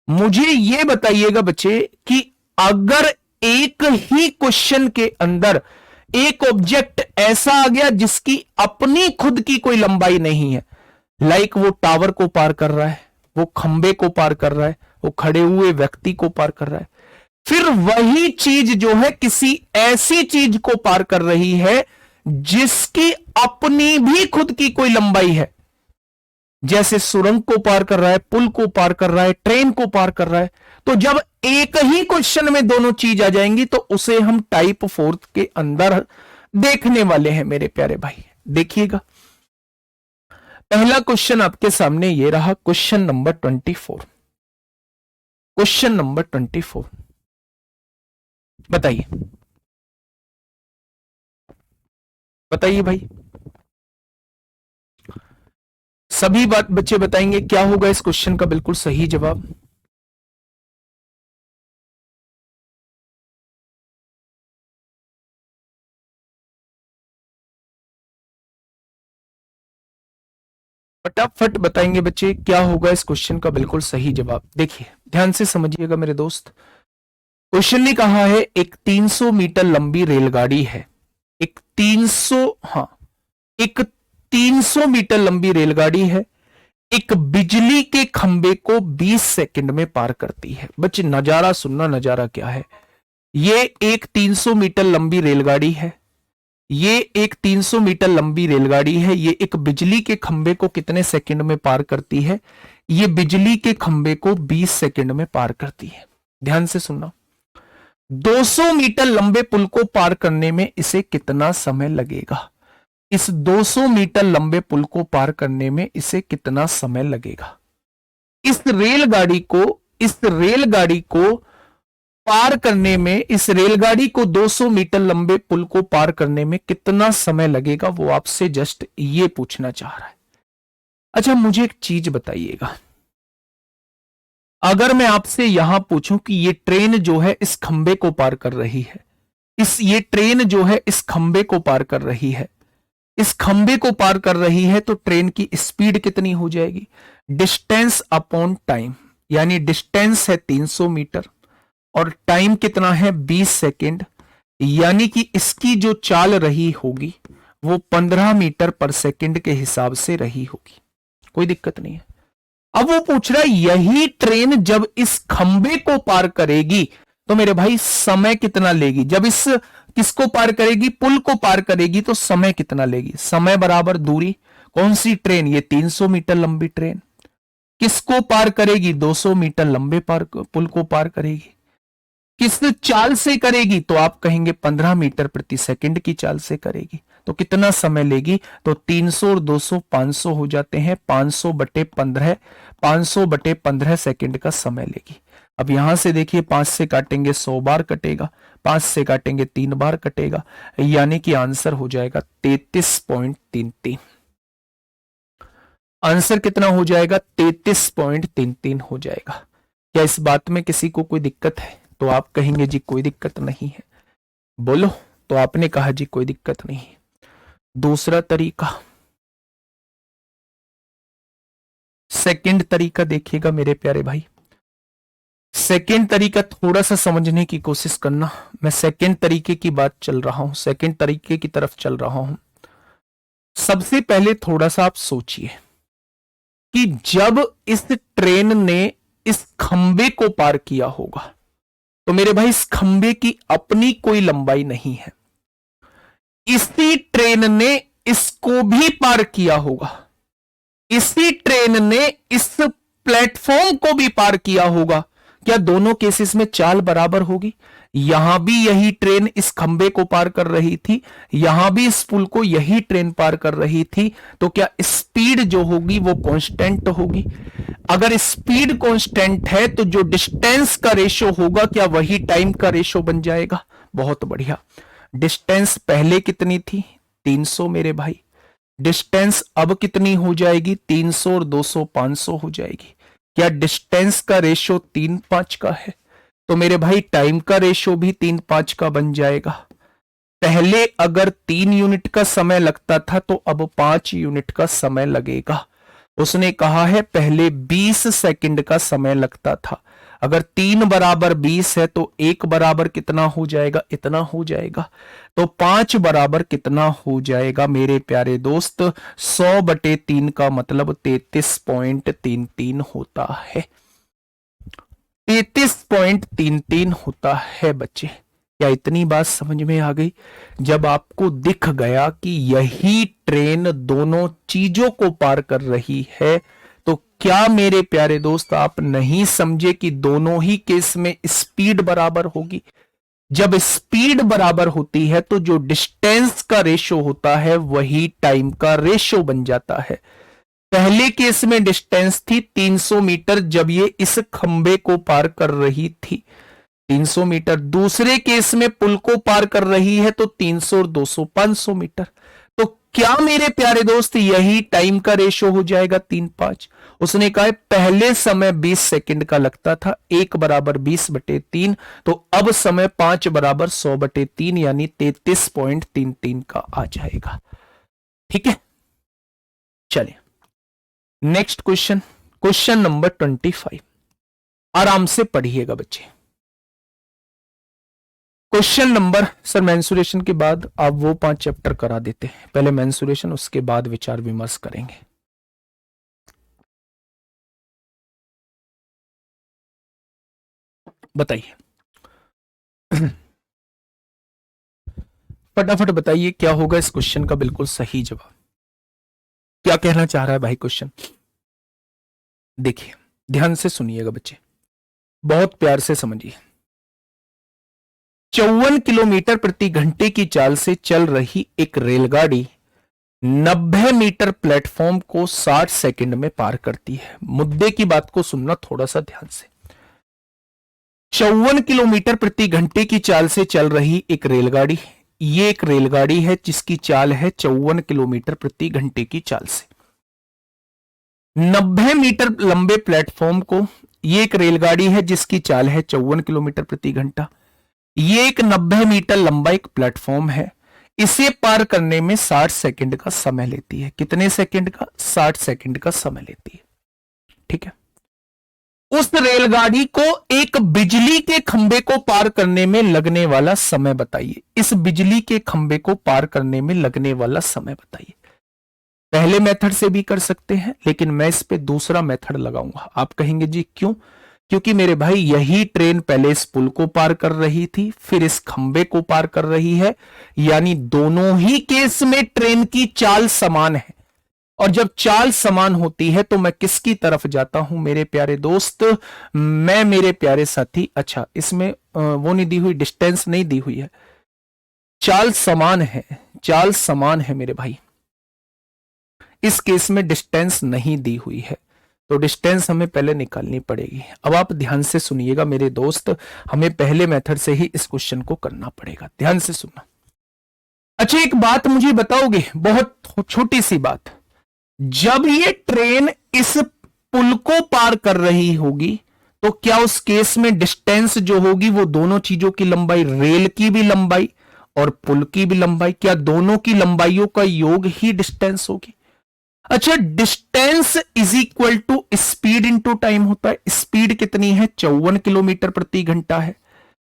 मुझे ये बताइएगा बच्चे कि अगर एक ही क्वेश्चन के अंदर एक ऑब्जेक्ट ऐसा आ गया जिसकी अपनी खुद की कोई लंबाई नहीं है, लाइक वो टावर को पार कर रहा है, वो खंबे को पार कर रहा है, वो खड़े हुए व्यक्ति को पार कर रहा है, फिर वही चीज जो है किसी ऐसी चीज को पार कर रही है जिसकी अपनी भी खुद की कोई लंबाई है, जैसे सुरंग को पार कर रहा है, पुल को पार कर रहा है, ट्रेन को पार कर रहा है। तो जब एक ही क्वेश्चन में दोनों चीज आ जाएंगी तो उसे हम टाइप 4 के अंदर देखने वाले हैं मेरे प्यारे भाई। देखिएगा पहला क्वेश्चन आपके सामने ये रहा, क्वेश्चन नंबर 24। क्वेश्चन नंबर 24 बताइए, बताइए भाई, सभी बात बच्चे बताएंगे क्या होगा इस क्वेश्चन का बिल्कुल सही जवाब। फटाफट बताएंगे बच्चे क्या होगा इस क्वेश्चन का बिल्कुल सही जवाब। देखिए ध्यान से समझिएगा मेरे दोस्त। क्वेश्चन ने कहा है एक 300 मीटर लंबी रेलगाड़ी है, एक 300 मीटर लंबी रेलगाड़ी है, एक बिजली के खंबे को 20 सेकंड में पार करती है। बच्चे नजारा सुनना, नजारा क्या है। ये एक 300 मीटर लंबी रेलगाड़ी है, ये एक 300 मीटर लंबी रेलगाड़ी है। ये एक बिजली के खंबे को कितने सेकंड में पार करती है? ये बिजली के खंबे को 20 सेकंड में पार करती है। ध्यान से सुनना। 200 मीटर लंबे पुल को पार करने में इसे कितना समय लगेगा? इस 200 मीटर लंबे पुल को पार करने में इसे कितना समय लगेगा? इस रेलगाड़ी को पार करने में, इस रेलगाड़ी को 200 मीटर लंबे पुल को पार करने में कितना समय लगेगा, वो आपसे जस्ट ये पूछना चाह रहा है। अच्छा, मुझे एक चीज बताइएगा, अगर मैं आपसे यहां पूछूं कि ये ट्रेन जो है इस खंबे को पार कर रही है, ये ट्रेन जो है इस खंबे को पार कर रही है, इस खंबे को पार कर रही है, तो ट्रेन की स्पीड कितनी हो जाएगी? डिस्टेंस अपॉन टाइम, यानी डिस्टेंस है 300 मीटर और टाइम कितना है? 20 सेकेंड, यानी कि इसकी जो चाल रही होगी वो 15 मीटर पर सेकेंड के हिसाब से रही होगी। कोई दिक्कत नहीं है। अब वो पूछ रहा है यही ट्रेन जब इस खंबे को पार करेगी तो मेरे भाई समय कितना लेगी? जब इस किसको पार करेगी? पुल को पार करेगी, तो समय कितना लेगी? समय बराबर दूरी। कौन सी ट्रेन? ये 300 मीटर लंबी ट्रेन। किसको पार करेगी? 200 मीटर लंबे पुल को पार करेगी। किस चाल से करेगी? तो आप कहेंगे 15 मीटर प्रति सेकंड की चाल से करेगी। तो कितना समय लेगी? तो 300 और 200 500 हो जाते हैं, 500 बटे 15, 500 बटे 15 सेकंड का समय लेगी। अब यहां से देखिए, 5 से काटेंगे 100 बार कटेगा, 5 से काटेंगे 3 बार कटेगा, यानी कि आंसर हो जाएगा 33.33। आंसर कितना हो जाएगा? 33.33 हो जाएगा। क्या इस बात में किसी को कोई दिक्कत है? तो आप कहेंगे जी कोई दिक्कत नहीं है। बोलो। तो आपने कहा जी कोई दिक्कत नहीं है। दूसरा तरीका, सेकंड तरीका देखिएगा मेरे प्यारे भाई। सेकंड तरीका थोड़ा सा समझने की कोशिश करना। मैं सेकंड तरीके की बात चल रहा हूं, सेकंड तरीके की तरफ चल रहा हूं। सबसे पहले थोड़ा सा आप सोचिए कि जब इस ट्रेन ने इस खंबे को पार किया होगा, तो मेरे भाई इस खंबे की अपनी कोई लंबाई नहीं है। इसी ट्रेन ने इसको भी पार किया होगा, इसी ट्रेन ने इस प्लेटफॉर्म को भी पार किया होगा। क्या दोनों केसेस में चाल बराबर होगी? यहां भी यही ट्रेन इस खंबे को पार कर रही थी, यहां भी इस पुल को यही ट्रेन पार कर रही थी, तो क्या स्पीड जो होगी वो कांस्टेंट होगी? अगर स्पीड कांस्टेंट है तो जो डिस्टेंस का रेशो होगा क्या वही टाइम का रेशो बन जाएगा? बहुत बढ़िया। डिस्टेंस पहले कितनी थी? 300 मेरे भाई। डिस्टेंस अब कितनी हो जाएगी? 300 और 200 500 हो जाएगी। क्या डिस्टेंस का रेशो 3:5 का है? तो मेरे भाई टाइम का रेशो भी 3:5 का बन जाएगा। पहले अगर 3 यूनिट का समय लगता था तो अब 5 यूनिट का समय लगेगा। उसने कहा है पहले 20 सेकंड का समय लगता था। अगर 3 बराबर 20 है तो 1 बराबर कितना हो जाएगा? इतना हो जाएगा। तो 5 बराबर कितना हो जाएगा मेरे प्यारे दोस्त? 100 बटे 3 का मतलब 33.33 होता है। 33.33 होता है बच्चे। क्या इतनी बात समझ में आ गई? जब आपको दिख गया कि यही ट्रेन दोनों चीजों को पार कर रही है, तो क्या मेरे प्यारे दोस्त आप नहीं समझे कि दोनों ही केस में स्पीड बराबर होगी? जब स्पीड बराबर होती है तो जो डिस्टेंस का रेशो होता है वही टाइम का रेशो बन जाता है। पहले केस में डिस्टेंस थी 300 मीटर जब ये इस खंबे को पार कर रही थी, 300 मीटर। दूसरे केस में पुल को पार कर रही है तो 300 और 200 500 मीटर। तो क्या मेरे प्यारे दोस्त यही टाइम का रेशो हो जाएगा? 3:5। उसने कहा पहले समय 20 सेकंड का लगता था, 1 बराबर 20 बटे 3, तो अब समय 5 बराबर 100 बटे 3 यानी 33.33 का आ जाएगा। ठीक है, चलिए नेक्स्ट क्वेश्चन, क्वेश्चन नंबर 25। आराम से पढ़िएगा बच्चे। क्वेश्चन नंबर, सर मेंसुरेशन के बाद आप वो 5 चैप्टर करा देते हैं, पहले मेंसुरेशन उसके बाद विचार विमर्श करेंगे। बताइए। फटाफट बताइए क्या होगा इस क्वेश्चन का बिल्कुल सही जवाब। क्या कहना चाह रहा है भाई क्वेश्चन? देखिए ध्यान से सुनिएगा बच्चे, बहुत प्यार से समझिए। 54 किलोमीटर प्रति घंटे की चाल से चल रही एक रेलगाड़ी 90 मीटर प्लेटफॉर्म को 60 सेकंड में पार करती है। मुद्दे की बात को सुनना थोड़ा सा ध्यान से। 54 किलोमीटर प्रति घंटे की चाल से चल रही एक रेलगाड़ी, ये एक रेलगाड़ी है जिसकी चाल है 54 किलोमीटर प्रति घंटे की चाल से। 90 मीटर लंबे प्लेटफॉर्म को, ये एक रेलगाड़ी है जिसकी चाल है 54 किलोमीटर प्रति घंटा। ये एक 90 मीटर लंबा एक प्लेटफॉर्म है, इसे पार करने में 60 सेकंड का समय लेती है। कितने सेकंड का? 60 सेकंड का समय लेती है। ठीक है। उस रेलगाड़ी को एक बिजली के खंभे को पार करने में लगने वाला समय बताइए। इस बिजली के खंभे को पार करने में लगने वाला समय बताइए। पहले मेथड से भी कर सकते हैं, लेकिन मैं इस पे दूसरा मेथड लगाऊंगा। आप कहेंगे जी क्यों? क्योंकि मेरे भाई यही ट्रेन पहले इस पुल को पार कर रही थी, फिर इस खंबे को पार कर रही है, यानी दोनों ही केस में ट्रेन की चाल समान है। और जब चाल समान होती है तो मैं किसकी तरफ जाता हूं मेरे प्यारे दोस्त? मैं मेरे प्यारे साथी, अच्छा इसमें वो नहीं दी हुई, डिस्टेंस नहीं दी हुई है, चाल समान है, चाल समान है मेरे भाई। इस केस में डिस्टेंस नहीं दी हुई है, तो डिस्टेंस हमें पहले निकालनी पड़ेगी। अब आप ध्यान से सुनिएगा मेरे दोस्त, हमें पहले मेथड से ही इस क्वेश्चन को करना पड़ेगा। ध्यान से सुनना। अच्छा एक बात मुझे बताओगे, बहुत छोटी सी बात, जब ये ट्रेन इस पुल को पार कर रही होगी तो क्या उस केस में डिस्टेंस जो होगी वो दोनों चीजों की लंबाई, रेल की भी लंबाई और पुल की भी लंबाई, क्या दोनों की लंबाइयों का योग ही डिस्टेंस होगी? अच्छा distance is equal to speed into time होता है। स्पीड कितनी है? 54 किलोमीटर प्रति घंटा है।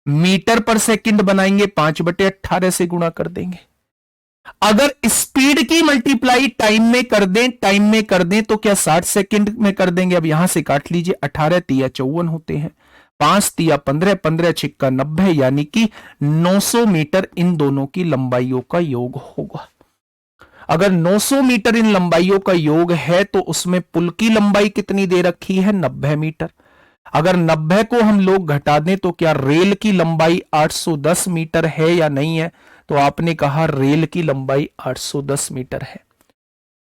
मीटर पर सेकंड बनाएंगे, 5/18 से गुणा कर देंगे। अगर स्पीड की मल्टीप्लाई टाइम में कर दें तो क्या 60 सेकंड में कर देंगे? अब यहां से काट लीजिए, 18 तिया 54 होते हैं, 5 तिया 15, 15 छिक्का 90, यानी कि 900 मीटर इन दोनों की लंबाइयों का योग होगा। अगर 900 मीटर इन लंबाइयों का योग है तो उसमें पुल की लंबाई कितनी दे रखी है? 90 मीटर। अगर 90 को हम लोग घटा दें तो क्या रेल की लंबाई 810 मीटर है या नहीं है? तो आपने कहा रेल की लंबाई 810 मीटर है।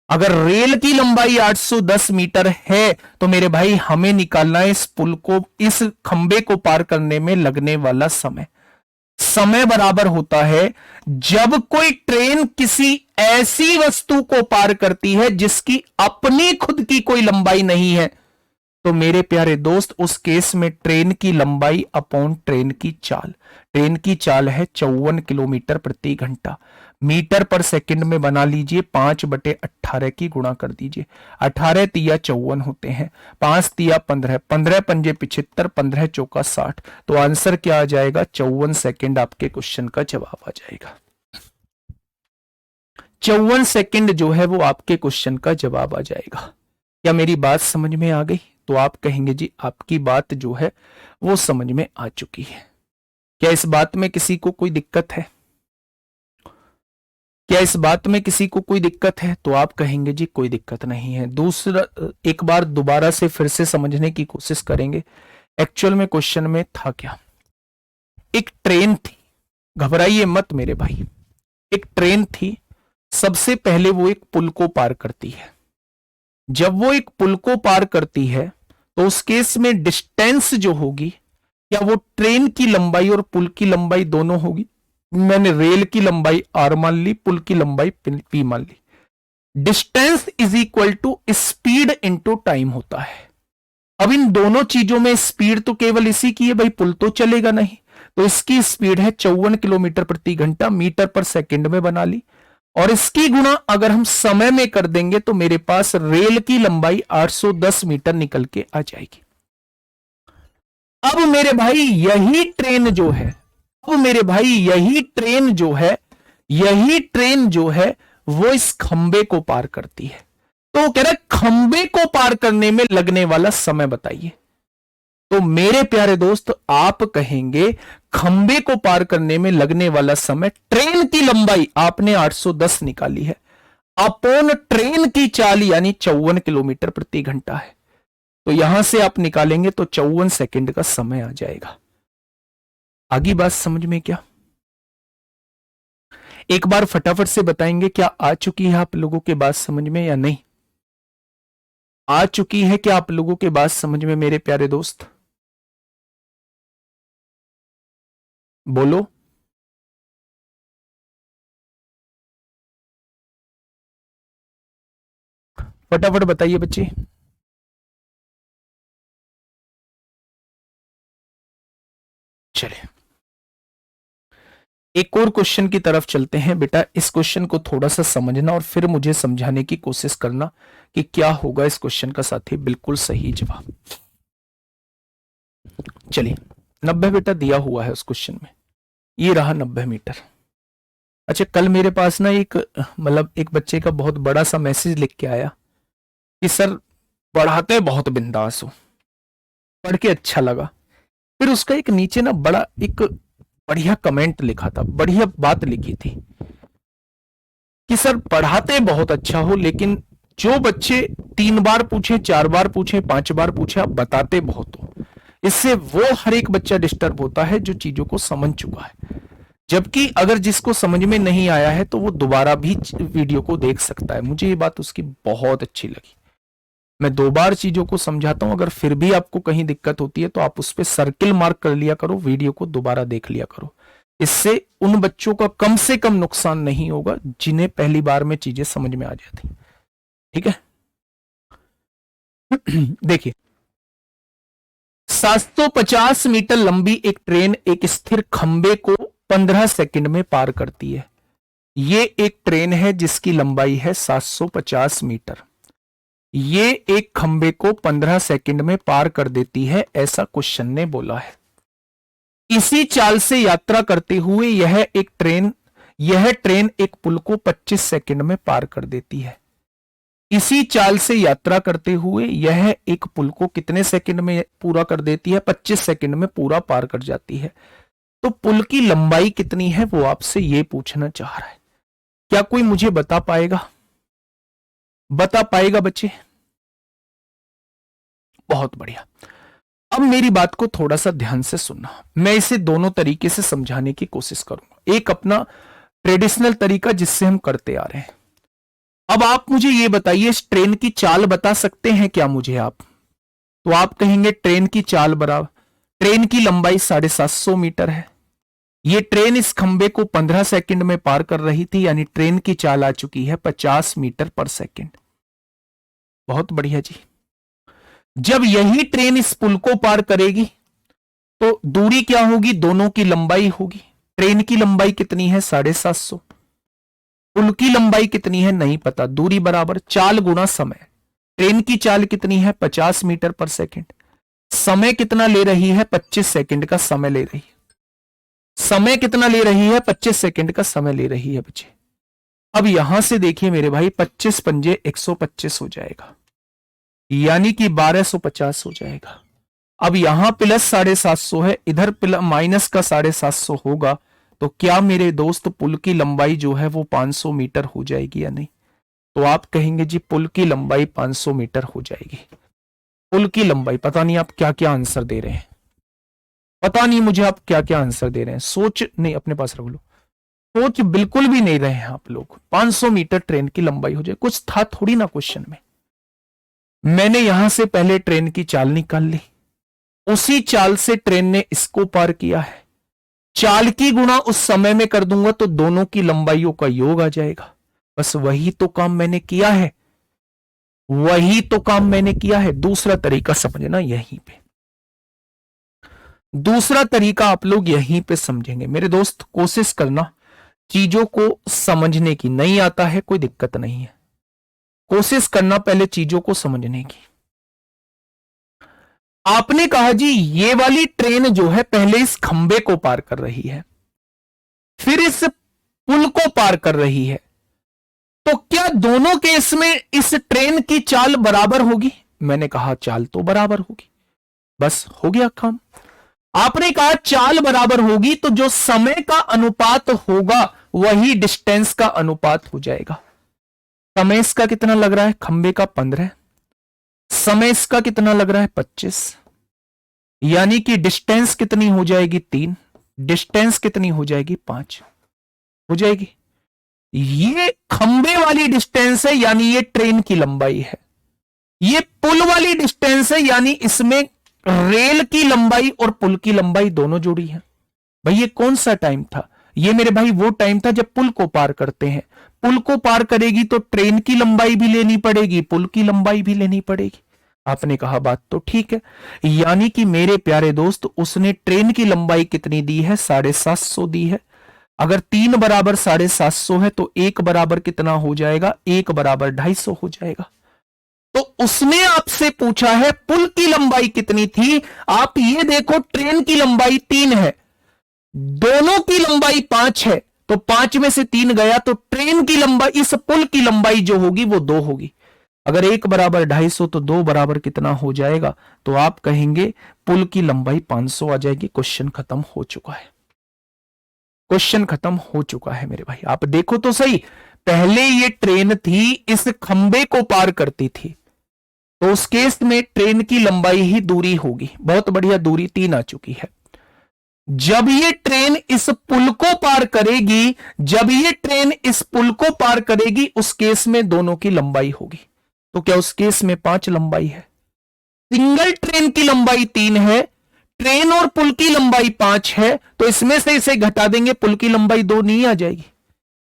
अगर रेल की लंबाई 810 मीटर है तो मेरे भाई हमें निकालना है इस पुल को, इस खंबे को पार करने में लगने वाला समय। समय बराबर होता है जब कोई ट्रेन किसी ऐसी वस्तु को पार करती है जिसकी अपनी खुद की कोई लंबाई नहीं है, तो मेरे प्यारे दोस्त उस केस में ट्रेन की लंबाई अपॉन ट्रेन की चाल, ट्रेन की चाल है 54 किलोमीटर प्रति घंटा। मीटर पर सेकंड में बना लीजिए, 5/18 की गुणा कर दीजिए, 18 तिया 54 होते हैं, 5 तिया 15, 15 पंजे 75, 15 चौका 60। तो आंसर क्या आ जाएगा? 54 सेकंड आपके क्वेश्चन का जवाब आ जाएगा। 54 सेकंड जो है वो आपके क्वेश्चन का जवाब आ जाएगा। क्या मेरी बात समझ में आ गई? तो आप कहेंगे जी आपकी बात जो है वो समझ में आ चुकी है। क्या इस बात में किसी को कोई दिक्कत है? क्या इस बात में किसी को कोई दिक्कत है? तो आप कहेंगे जी कोई दिक्कत नहीं है। दूसरा एक बार दोबारा से फिर से समझने की कोशिश करेंगे। एक्चुअल में क्वेश्चन में था क्या? एक ट्रेन थी, घबराइए मत मेरे भाई, एक ट्रेन थी। सबसे पहले वो एक पुल को पार करती है। जब वो एक पुल को पार करती है तो उस केस में डिस्टेंस जो होगी, क्या वो ट्रेन की लंबाई और पुल की लंबाई दोनों होगी? मैंने रेल की लंबाई r मान ली, पुल की लंबाई p मान ली। Distance is equal to speed into time होता है। अब इन दोनों चीजों में स्पीड तो केवल इसी की है भाई, पुल तो चलेगा नहीं, तो इसकी स्पीड है 54 किलोमीटर प्रति घंटा, मीटर पर सेकंड में बना ली। और इसकी गुणा अगर हम समय में कर देंगे तो मेरे पास रेल की लंबाई 810 मीटर निकल के आ जाएगी। अब मेरे भाई यही ट्रेन जो है, अब मेरे भाई यही ट्रेन जो है, यही ट्रेन जो है वो इस खंबे को पार करती है। तो कह रहा है खंबे को पार करने में लगने वाला समय बताइए। तो मेरे प्यारे दोस्त, आप कहेंगे खंबे को पार करने में लगने वाला समय, ट्रेन की लंबाई आपने 810 निकाली है, अपॉन ट्रेन की चाल यानी 54 किलोमीटर प्रति घंटा है। तो यहां से आप निकालेंगे तो 54 सेकंड का समय आ जाएगा। आगे बात समझ में क्या? एक बार फटाफट से बताएंगे, क्या आ चुकी है आप लोगों के बात समझ में या नहीं? आ चुकी है क्या आप लोगों के बात समझ में मेरे प्यारे दोस्त? बोलो। फटाफट बताइए बच्चे। चलिए एक और क्वेश्चन की तरफ चलते हैं। बेटा इस क्वेश्चन को थोड़ा सा समझना और फिर मुझे समझाने की कोशिश करना कि क्या होगा इस क्वेश्चन का साथी बिल्कुल सही जवाब। चलिए 90 बेटा दिया हुआ है उस क्वेश्चन में, ये रहा 90 मीटर। अच्छा कल मेरे पास ना एक मतलब एक बच्चे का बहुत बड़ा सा मैसेज लिख के आया कि सर पढ़ाते बहुत बिंदास हो, पढ़ के अच्छा लगा। फिर उसका एक नीचे ना बड़ा एक बढ़िया कमेंट लिखा था, बढ़िया बात लिखी थी कि सर पढ़ाते बहुत अच्छा हो, लेकिन जो बच्चे 3 बार पूछे, 4 बार पूछे, 5 बार पूछे, आप बताते बहुत हो। इससे वो हर एक बच्चा डिस्टर्ब होता है जो चीजों को समझ चुका है। जबकि अगर जिसको समझ में नहीं आया है तो वो दोबारा भी वीडियो को देख सकता है। मुझे ये बात उसकी बहुत अच्छी लगी। मैं 2 बार चीजों को समझाता हूं, अगर फिर भी आपको कहीं दिक्कत होती है तो आप उस पर सर्किल मार्क कर लिया करो, वीडियो को दोबारा देख लिया करो। इससे उन बच्चों का कम से कम नुकसान नहीं होगा जिन्हें पहली बार में चीजें समझ में आ जाती। ठीक है देखिए 750 मीटर लंबी एक ट्रेन एक स्थिर खंबे को 15 सेकंड में पार करती है। ये एक ट्रेन है जिसकी लंबाई है 750 मीटर। ये एक खंबे को 15 सेकंड में पार कर देती है, ऐसा क्वेश्चन ने बोला है। इसी चाल से यात्रा करते हुए यह ट्रेन एक पुल को 25 सेकंड में पार कर देती है। इसी चाल से यात्रा करते हुए यह एक पुल को कितने सेकंड में पूरा कर देती है? 25 सेकंड में पूरा पार कर जाती है। तो पुल की लंबाई कितनी है वो आपसे ये पूछना चाह रहा है। क्या कोई मुझे बता पाएगा? बता पाएगा बच्चे? बहुत बढ़िया। अब मेरी बात को थोड़ा सा ध्यान से सुनना, मैं इसे दोनों तरीके से समझाने की कोशिश करूंगा। एक अपना ट्रेडिशनल तरीका जिससे हम करते आ रहे हैं। अब आप मुझे ये बताइए, इस ट्रेन की चाल बता सकते हैं क्या मुझे आप? तो आप कहेंगे ट्रेन की चाल बराबर, ट्रेन की लंबाई 750 मीटर है। ये ट्रेन इस खंबे को 15 सेकंड में पार कर रही थी, यानी ट्रेन की चाल आ चुकी है 50 मीटर पर सेकंड। बहुत बढ़िया जी। जब यही ट्रेन इस पुल को पार करेगी तो दूरी क्या होगी? दोनों की लंबाई होगी। ट्रेन की लंबाई कितनी है? 750। पुल की लंबाई कितनी है? नहीं पता। दूरी बराबर चाल गुणा समय। ट्रेन की चाल कितनी है? 50 मीटर पर सेकंड। समय कितना ले रही है? 25 सेकंड का समय ले रही है। समय कितना ले रही है? 25 सेकंड का समय ले रही है बच्चे। अब यहां से देखिए मेरे भाई, 25 पंजे 125 हो जाएगा, यानी कि 1250 हो जाएगा। अब यहां प्लस 750 है, इधर माइनस का 750 होगा, तो क्या मेरे दोस्त पुल की लंबाई जो है वो 500 मीटर हो जाएगी या नहीं? तो आप कहेंगे जी पुल की लंबाई 500 मीटर हो जाएगी। पुल की लंबाई, पता नहीं आप क्या क्या आंसर दे रहे हैं, पता नहीं मुझे आप क्या क्या आंसर दे रहे हैं। सोच नहीं, अपने पास रख लो। सोच बिल्कुल भी नहीं रहे हैं आप लोग। 500 मीटर ट्रेन की लंबाई हो जाए, कुछ था थोड़ी ना क्वेश्चन में। मैंने यहां से पहले ट्रेन की चाल निकाल ली, उसी चाल से ट्रेन ने इसको पार किया है। चाल की गुणा उस समय में कर दूंगा तो दोनों की लंबाइयों का योग आ जाएगा। बस वही तो काम मैंने किया है, वही तो काम मैंने किया है। दूसरा तरीका समझना यहीं पे, दूसरा तरीका आप लोग यहीं पे समझेंगे मेरे दोस्त। कोशिश करना चीजों को समझने की। नहीं आता है कोई दिक्कत नहीं है, कोशिश करना पहले चीजों को समझने की। आपने कहा जी ये वाली ट्रेन जो है पहले इस खंबे को पार कर रही है, फिर इस पुल को पार कर रही है, तो क्या दोनों केस में इस ट्रेन की चाल बराबर होगी? मैंने कहा चाल तो बराबर होगी। बस हो गया काम। आपने कहा चाल बराबर होगी तो जो समय का अनुपात होगा वही डिस्टेंस का अनुपात हो जाएगा। समय इसका कितना लग रहा है, खंबे का 15, समय इसका कितना लग रहा है 25, यानी कि डिस्टेंस कितनी हो जाएगी 3, डिस्टेंस कितनी हो जाएगी 5 हो जाएगी। ये खंबे वाली डिस्टेंस है यानी ये ट्रेन की लंबाई है। ये पुल वाली डिस्टेंस है यानी इसमें रेल की लंबाई और पुल की लंबाई दोनों जुड़ी है। भाई ये कौन सा टाइम था, ये मेरे भाई वो टाइम था जब पुल को पार करते हैं। पुल को पार करेगी तो ट्रेन की लंबाई भी लेनी पड़ेगी, पुल की लंबाई भी लेनी पड़ेगी। आपने कहा बात तो ठीक है, यानी कि मेरे प्यारे दोस्त उसने ट्रेन की लंबाई कितनी दी है, 750 दी है। अगर 3 बराबर 750 है तो 1 बराबर कितना हो जाएगा, 1 बराबर 250 हो जाएगा। तो उसने आपसे पूछा है पुल की लंबाई कितनी थी। आप ये देखो ट्रेन की लंबाई 3 है, दोनों की लंबाई 5 है, तो 5 में से 3 गया तो ट्रेन की लंबाई, इस पुल की लंबाई जो होगी वो 2 होगी। अगर 1 बराबर 250 तो 2 बराबर कितना हो जाएगा, तो आप कहेंगे पुल की लंबाई 500 आ जाएगी। क्वेश्चन खत्म हो चुका है, क्वेश्चन खत्म हो चुका है मेरे भाई। आप देखो तो सही, पहले ये ट्रेन थी, इस खंबे को पार करती थी, तो उस केस में ट्रेन की लंबाई ही दूरी होगी। बहुत बढ़िया, दूरी 3 आ चुकी है। जब ये ट्रेन इस पुल को पार करेगी, जब ये ट्रेन इस पुल को पार करेगी, उस केस में दोनों की लंबाई होगी। तो क्या उस केस में 5 लंबाई है? सिंगल ट्रेन की लंबाई 3 है, ट्रेन और पुल की लंबाई 5 है, तो इसमें से इसे घटा देंगे, पुल की लंबाई 2 नहीं आ जाएगी।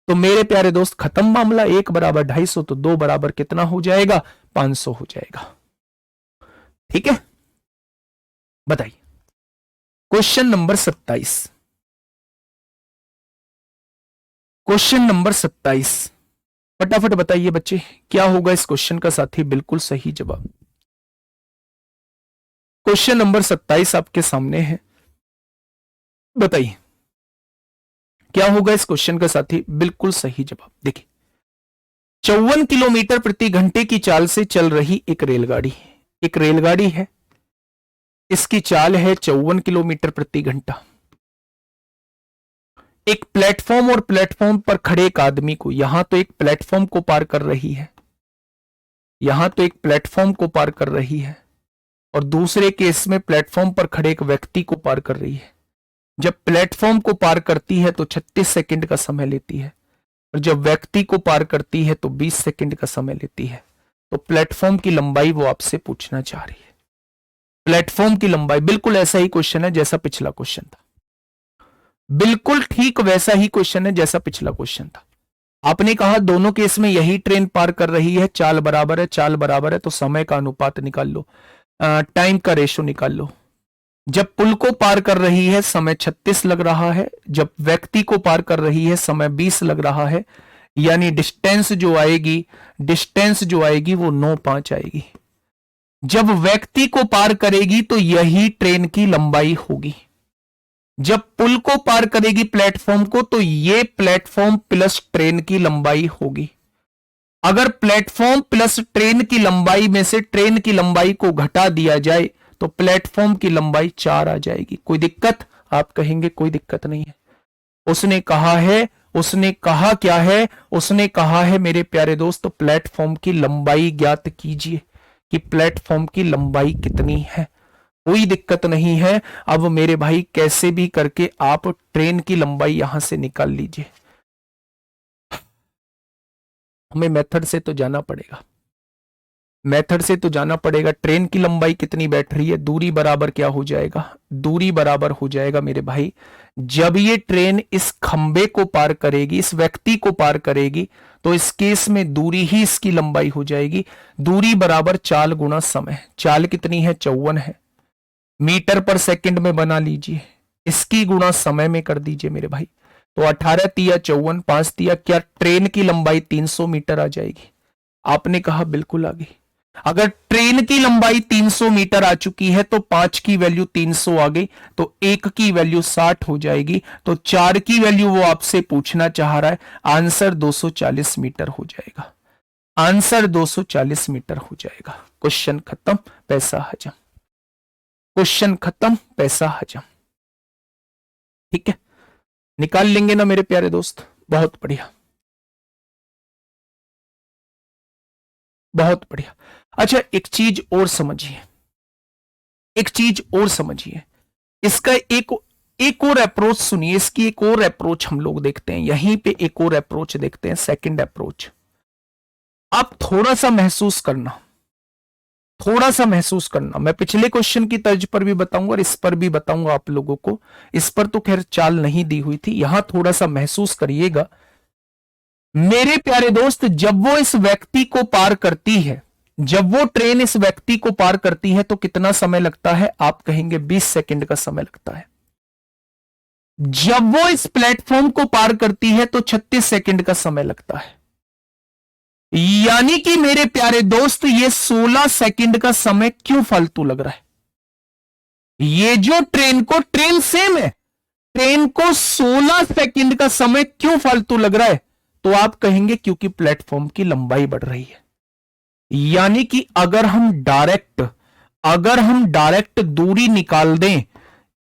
तो मेरे प्यारे दोस्त खत्म मामला। 1 बराबर 250 तो 2 बराबर कितना हो जाएगा, 500 हो जाएगा। ठीक है, बताइए क्वेश्चन नंबर 27। क्वेश्चन नंबर 27 फटाफट बताइए बच्चे, क्या होगा इस क्वेश्चन का साथी बिल्कुल सही जवाब। क्वेश्चन नंबर 27 आपके सामने है, बताइए क्या होगा इस क्वेश्चन का साथी बिल्कुल सही जवाब। देखिए 54 किलोमीटर प्रति घंटे की चाल से चल रही एक रेलगाड़ी, एक रेलगाड़ी है, इसकी चाल है 54 किलोमीटर प्रति घंटा। एक प्लेटफॉर्म और प्लेटफॉर्म पर खड़े एक आदमी को, यहां तो एक प्लेटफॉर्म को पार कर रही है, यहां तो एक प्लेटफॉर्म को पार कर रही है, और दूसरे केस में प्लेटफॉर्म पर खड़े एक व्यक्ति को पार कर रही है। जब प्लेटफॉर्म को पार करती है तो 36 सेकंड का समय लेती है, और जब व्यक्ति को पार करती है तो 20 सेकंड का समय लेती है। तो प्लेटफॉर्म की लंबाई वो आपसे पूछना चाह रही है। प्लेटफॉर्म की लंबाई, बिल्कुल ऐसा ही क्वेश्चन है जैसा पिछला क्वेश्चन था, बिल्कुल ठीक वैसा ही क्वेश्चन है जैसा पिछला क्वेश्चन था। आपने कहा दोनों केस में यही ट्रेन पार कर रही है, चाल बराबर है, चाल बराबर है, तो समय का अनुपात निकाल लो, टाइम का रेशो निकाल लो। जब पुल को पार कर रही है समय 36 लग रहा है, जब व्यक्ति को पार कर रही है समय 20 लग रहा है, यानी डिस्टेंस जो आएगी, डिस्टेंस जो आएगी वो 9-5 आएगी। जब व्यक्ति को पार करेगी तो यही ट्रेन की लंबाई होगी। जब पुल को पार करेगी प्लेटफॉर्म को तो ये प्लेटफॉर्म प्लस ट्रेन की लंबाई होगी। अगर प्लेटफॉर्म प्लस ट्रेन की लंबाई में से ट्रेन की लंबाई को घटा दिया जाए तो प्लेटफॉर्म की लंबाई 4 आ जाएगी। कोई दिक्कत? आप कहेंगे कोई दिक्कत नहीं है। उसने कहा है, उसने कहा क्या है, उसने कहा है मेरे प्यारे दोस्त प्लेटफॉर्म की लंबाई ज्ञात कीजिए कि प्लेटफॉर्म की लंबाई कितनी है। कोई दिक्कत नहीं है। अब मेरे भाई कैसे भी करके आप ट्रेन की लंबाई यहां से निकाल लीजिए। हमें मेथड से तो जाना पड़ेगा, मेथड से तो जाना पड़ेगा। ट्रेन की लंबाई कितनी बैठ रही है, दूरी बराबर क्या हो जाएगा, दूरी बराबर हो जाएगा मेरे भाई, जब ये ट्रेन इस खंबे को पार करेगी, इस व्यक्ति को पार करेगी, तो इस केस में दूरी ही इसकी लंबाई हो जाएगी। दूरी बराबर चाल गुणा समय। चाल कितनी है, 54 है, मीटर पर सेकंड में बना लीजिए, इसकी गुणा समय में कर दीजिए मेरे भाई। तो 18 तिया 54, 5 तिया, क्या ट्रेन की लंबाई 300 मीटर आ जाएगी? आपने कहा बिल्कुल आ गई। अगर ट्रेन की लंबाई 300 मीटर आ चुकी है तो 5 की वैल्यू 300 आ गई, तो 1 की वैल्यू 60 हो जाएगी, तो 4 की वैल्यू वो आपसे पूछना चाह रहा है। आंसर 240 मीटर हो जाएगा, आंसर 240 मीटर हो जाएगा। क्वेश्चन खत्म, पैसा हजम। क्वेश्चन खत्म, पैसा हजम। ठीक है, निकाल लेंगे ना मेरे प्यारे दोस्त? बहुत बढ़िया, बहुत बढ़िया। अच्छा, एक चीज और समझिए, एक चीज और समझिए, इसका एक और अप्रोच सुनिए, इसकी एक और अप्रोच हम लोग देखते हैं यहीं पे, एक और अप्रोच देखते हैं, सेकंड अप्रोच। आप थोड़ा सा महसूस करना, थोड़ा सा महसूस करना। मैं पिछले क्वेश्चन की तर्ज पर भी बताऊंगा और इस पर भी बताऊंगा आप लोगों को। इस पर तो खैर चाल नहीं दी हुई थी, यहां थोड़ा सा महसूस करिएगा मेरे प्यारे दोस्त। जब वो इस व्यक्ति को पार करती है, जब वो ट्रेन इस व्यक्ति को पार करती है तो कितना समय लगता है? आप कहेंगे 20 सेकंड का समय लगता है। जब वो इस प्लेटफॉर्म को पार करती है तो 36 सेकंड का समय लगता है। यानी कि मेरे प्यारे दोस्त, ये 16 सेकंड का समय क्यों फालतू लग रहा है? ये जो ट्रेन सेम है, ट्रेन को 16 सेकंड का समय क्यों फालतू लग रहा है? तो आप कहेंगे क्योंकि प्लेटफॉर्म की लंबाई बढ़ रही है। यानी कि अगर हम डायरेक्ट दूरी निकाल दें,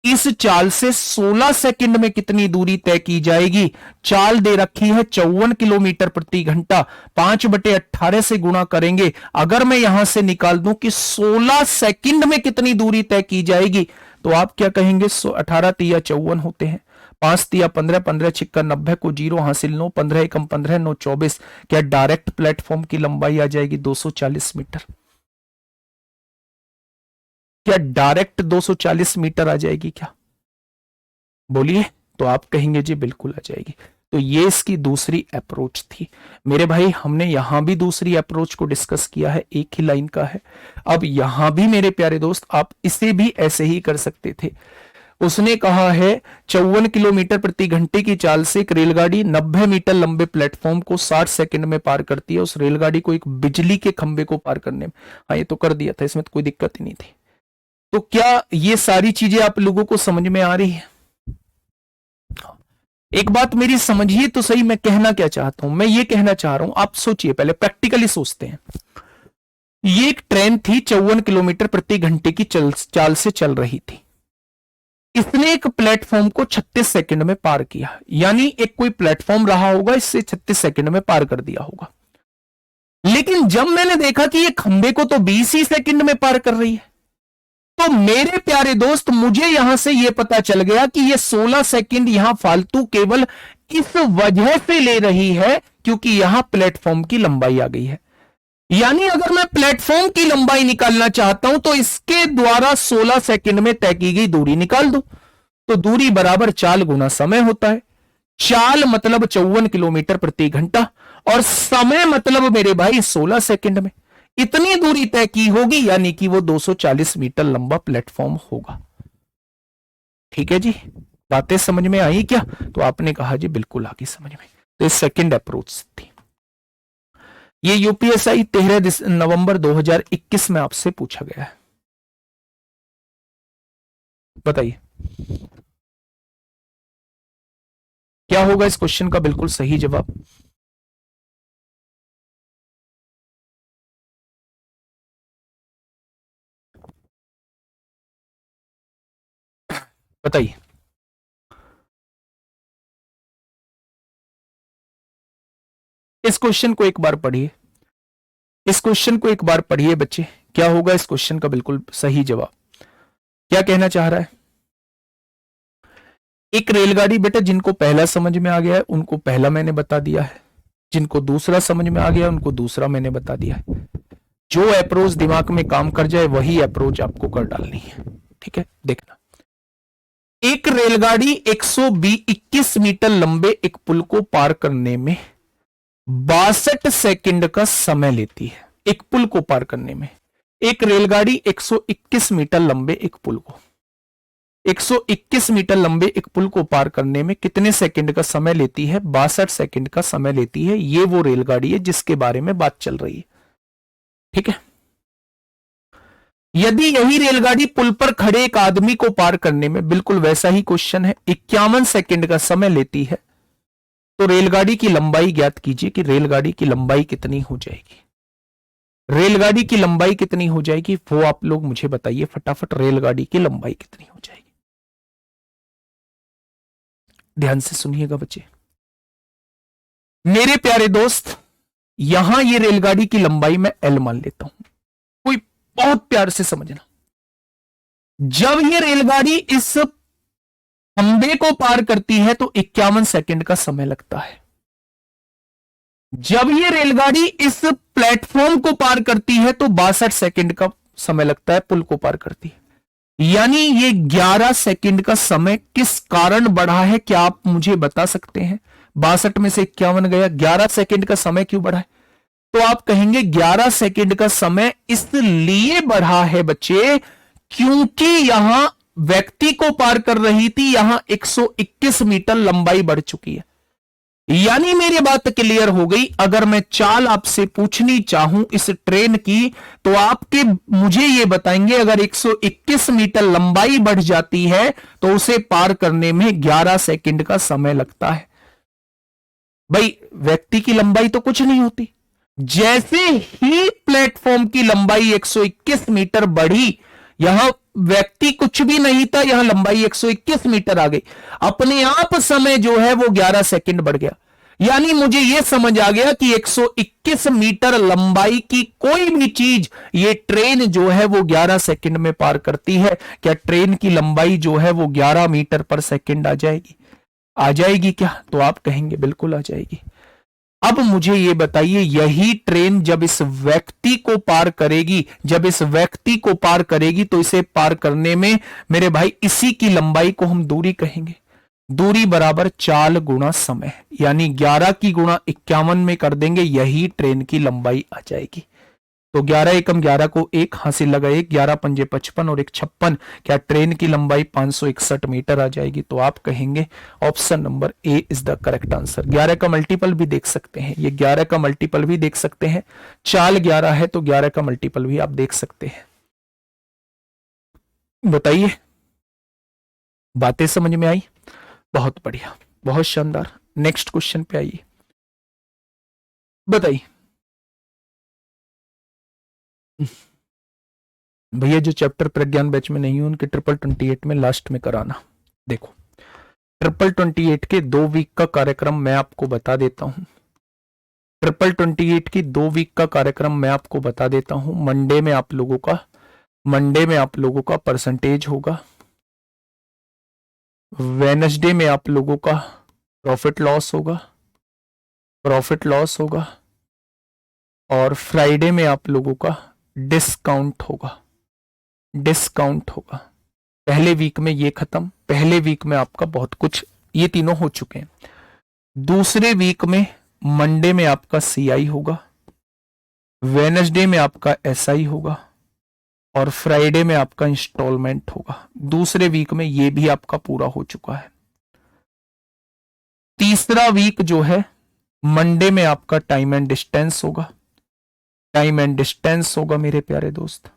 इस चाल से 16 सेकंड में कितनी दूरी तय की जाएगी? चाल दे रखी है 54 किलोमीटर प्रति घंटा, 5/18 से गुणा करेंगे। अगर मैं यहां से निकाल दूं कि 16 सेकंड में कितनी दूरी तय की जाएगी, तो आप क्या कहेंगे? 18 तिया 54 होते हैं, 5 तिया 15, 15 छिक्का 90 को 0 हासिल 9, 15 एकम 15, 9 24। क्या डायरेक्ट प्लेटफॉर्म की लंबाई आ जाएगी 240 मीटर? क्या डायरेक्ट 240 मीटर आ जाएगी क्या? बोलिए। तो आप कहेंगे जी बिल्कुल आ जाएगी। तो ये इसकी दूसरी अप्रोच थी मेरे भाई। हमने यहां भी दूसरी अप्रोच को डिस्कस किया है, एक ही लाइन का है। अब यहां भी मेरे प्यारे दोस्त आप इसे भी ऐसे ही कर सकते थे। उसने कहा है 54 किलोमीटर प्रति घंटे की चाल से एक रेलगाड़ी 90 मीटर लंबे प्लेटफॉर्म को 60 सेकंड में पार करती है। उस रेलगाड़ी को एक बिजली के खंभे को पार करने में, हाँ ये तो कर दिया था, इसमें तो कोई दिक्कत ही नहीं थी। तो क्या ये सारी चीजें आप लोगों को समझ में आ रही है? एक बात मेरी समझिए तो सही, मैं कहना क्या चाहता हूं। मैं ये कहना चाह रहा हूं, आप सोचिए, पहले प्रैक्टिकली सोचते हैं। ये एक ट्रेन थी, 54 किलोमीटर प्रति घंटे की चाल से चल रही थी। इसने एक प्लेटफॉर्म को 36 सेकंड में पार किया। यानी एक कोई प्लेटफॉर्म रहा होगा, इससे 36 सेकंड में पार कर दिया होगा। लेकिन जब मैंने देखा कि ये खंबे को तो 20 ही सेकंड में पार कर रही है, तो मेरे प्यारे दोस्त मुझे यहां से यह पता चल गया कि यह 16 सेकंड यहां फालतू केवल इस वजह से ले रही है क्योंकि यहां प्लेटफॉर्म की लंबाई आ गई है। यानी अगर मैं प्लेटफॉर्म की लंबाई निकालना चाहता हूं तो इसके द्वारा 16 सेकंड में तय की गई दूरी निकाल दो। तो दूरी बराबर चाल गुना समय होता है। चाल मतलब 54 किलोमीटर प्रति घंटा और समय मतलब मेरे भाई 16 सेकंड में इतनी दूरी तय की होगी, यानी कि वो 240 मीटर लंबा प्लेटफॉर्म होगा। ठीक है जी, बातें समझ में आई क्या? तो आपने कहा जी बिल्कुल आगे समझ में। तो ये सेकंड अप्रोच थी। ये यूपीएसआई 13 नवंबर 2021 में आपसे पूछा गया है। बताइए क्या होगा इस क्वेश्चन का बिल्कुल सही जवाब? बताइए। इस क्वेश्चन को एक बार पढ़िए, इस क्वेश्चन को एक बार पढ़िए बच्चे। क्या होगा इस क्वेश्चन का बिल्कुल सही जवाब? क्या कहना चाह रहा है? एक रेलगाड़ी, बेटा जिनको पहला समझ में आ गया है उनको पहला मैंने बता दिया है, जिनको दूसरा समझ में आ गया उनको दूसरा मैंने बता दिया है। जो अप्रोच दिमाग में काम कर जाए वही अप्रोच आपको कर डालनी है। ठीक है, देखना। एक रेलगाड़ी 121 मीटर लंबे एक पुल को पार करने में 62 सेकंड का समय लेती है। एक पुल को पार करने में एक रेलगाड़ी 121 मीटर लंबे एक पुल को 121 मीटर लंबे एक पुल को पार करने में कितने सेकंड का समय लेती है? 62 सेकंड का समय लेती है। ये वो रेलगाड़ी है जिसके बारे में बात चल रही है। ठीक है, यदि यही रेलगाड़ी पुल पर खड़े एक आदमी को पार करने में, बिल्कुल वैसा ही क्वेश्चन है, 51 सेकंड का समय लेती है, तो रेलगाड़ी की लंबाई ज्ञात कीजिए कि रेलगाड़ी की लंबाई कितनी हो जाएगी। रेलगाड़ी की लंबाई कितनी हो जाएगी वो आप लोग मुझे बताइए फटाफट। रेलगाड़ी की लंबाई कितनी हो जाएगी? ध्यान से सुनिएगा बच्चे मेरे प्यारे दोस्त। यहां ये रेलगाड़ी की लंबाई मैं एल मान लेता हूं, कोई बहुत प्यार से समझना। जब ये रेलगाड़ी इस खंबे को पार करती है तो 51 सेकंड का समय लगता है। जब ये रेलगाड़ी इस प्लेटफॉर्म को पार करती है तो 62 सेकंड का समय लगता है, पुल को पार करती है। यानी ये 11 सेकंड का समय किस कारण बढ़ा है, क्या आप मुझे बता सकते हैं? 62 में से 51 गया, 11 सेकंड का समय क्यों बढ़ा है? तो आप कहेंगे 11 सेकंड का समय इसलिए बढ़ा है बच्चे क्योंकि यहां व्यक्ति को पार कर रही थी, यहां 121 मीटर लंबाई बढ़ चुकी है। यानी मेरी बात क्लियर हो गई। अगर मैं चाल आपसे पूछनी चाहूं इस ट्रेन की तो आपके मुझे यह बताएंगे अगर 121 मीटर लंबाई बढ़ जाती है तो उसे पार करने में 11 सेकंड का समय लगता है। भाई व्यक्ति की लंबाई तो कुछ नहीं होती, जैसे ही प्लेटफॉर्म की लंबाई 121 मीटर बढ़ी, यहां व्यक्ति कुछ भी नहीं था, यहां लंबाई 121 मीटर आ गई, अपने आप समय जो है वो 11 सेकंड बढ़ गया। यानी मुझे यह समझ आ गया कि 121 मीटर लंबाई की कोई भी चीज ये ट्रेन जो है वो 11 सेकंड में पार करती है। क्या ट्रेन की लंबाई जो है वो 11 मीटर पर सेकंड आ जाएगी? आ जाएगी क्या? तो आप कहेंगे बिल्कुल आ जाएगी। अब मुझे यह बताइए यही ट्रेन जब इस व्यक्ति को पार करेगी, जब इस व्यक्ति को पार करेगी तो इसे पार करने में मेरे भाई इसी की लंबाई को हम दूरी कहेंगे। दूरी बराबर चाल गुणा समय, यानी 11 की गुणा 51 में कर देंगे, यही ट्रेन की लंबाई आ जाएगी। तो 11 एकम 11 को एक हासिल लगा, 1 11 पंजे 55 और 1 56। क्या ट्रेन की लंबाई 561 मीटर आ जाएगी? तो आप कहेंगे option number A is the correct answer. 11 का मल्टीपल भी देख सकते हैं, ये 11 का मल्टीपल भी देख सकते हैं। चाल 11 है तो 11 का मल्टीपल भी आप देख सकते हैं। बताइए बातें समझ में आई? बहुत बढ़िया, बहुत शानदार। नेक्स्ट क्वेश्चन पे आइए, बताइए भैया जो चैप्टर प्रज्ञान बैच में नहीं हो उनके 28 में लास्ट में कराना। देखो 28 के 2 वीक का कार्यक्रम मैं आपको बता देता हूं। 28 की 2 वीक का कार्यक्रम मैं आपको बता देता हूं। मंडे में आप लोगों का परसेंटेज होगा, वेनसडे में आप लोगों का प्रॉफिट लॉस होगा, और फ्राइडे में आप लोगों का डिस्काउंट होगा। पहले वीक में ये खत्म, पहले वीक में आपका बहुत कुछ, ये तीनों हो चुके हैं। दूसरे वीक में मंडे में आपका सीआई होगा, वेनसडे में आपका एसआई होगा और फ्राइडे में आपका इंस्टॉलमेंट होगा। दूसरे वीक में ये भी आपका पूरा हो चुका है। तीसरा वीक जो है मंडे में आपका टाइम एंड डिस्टेंस होगा मेरे प्यारे दोस्त।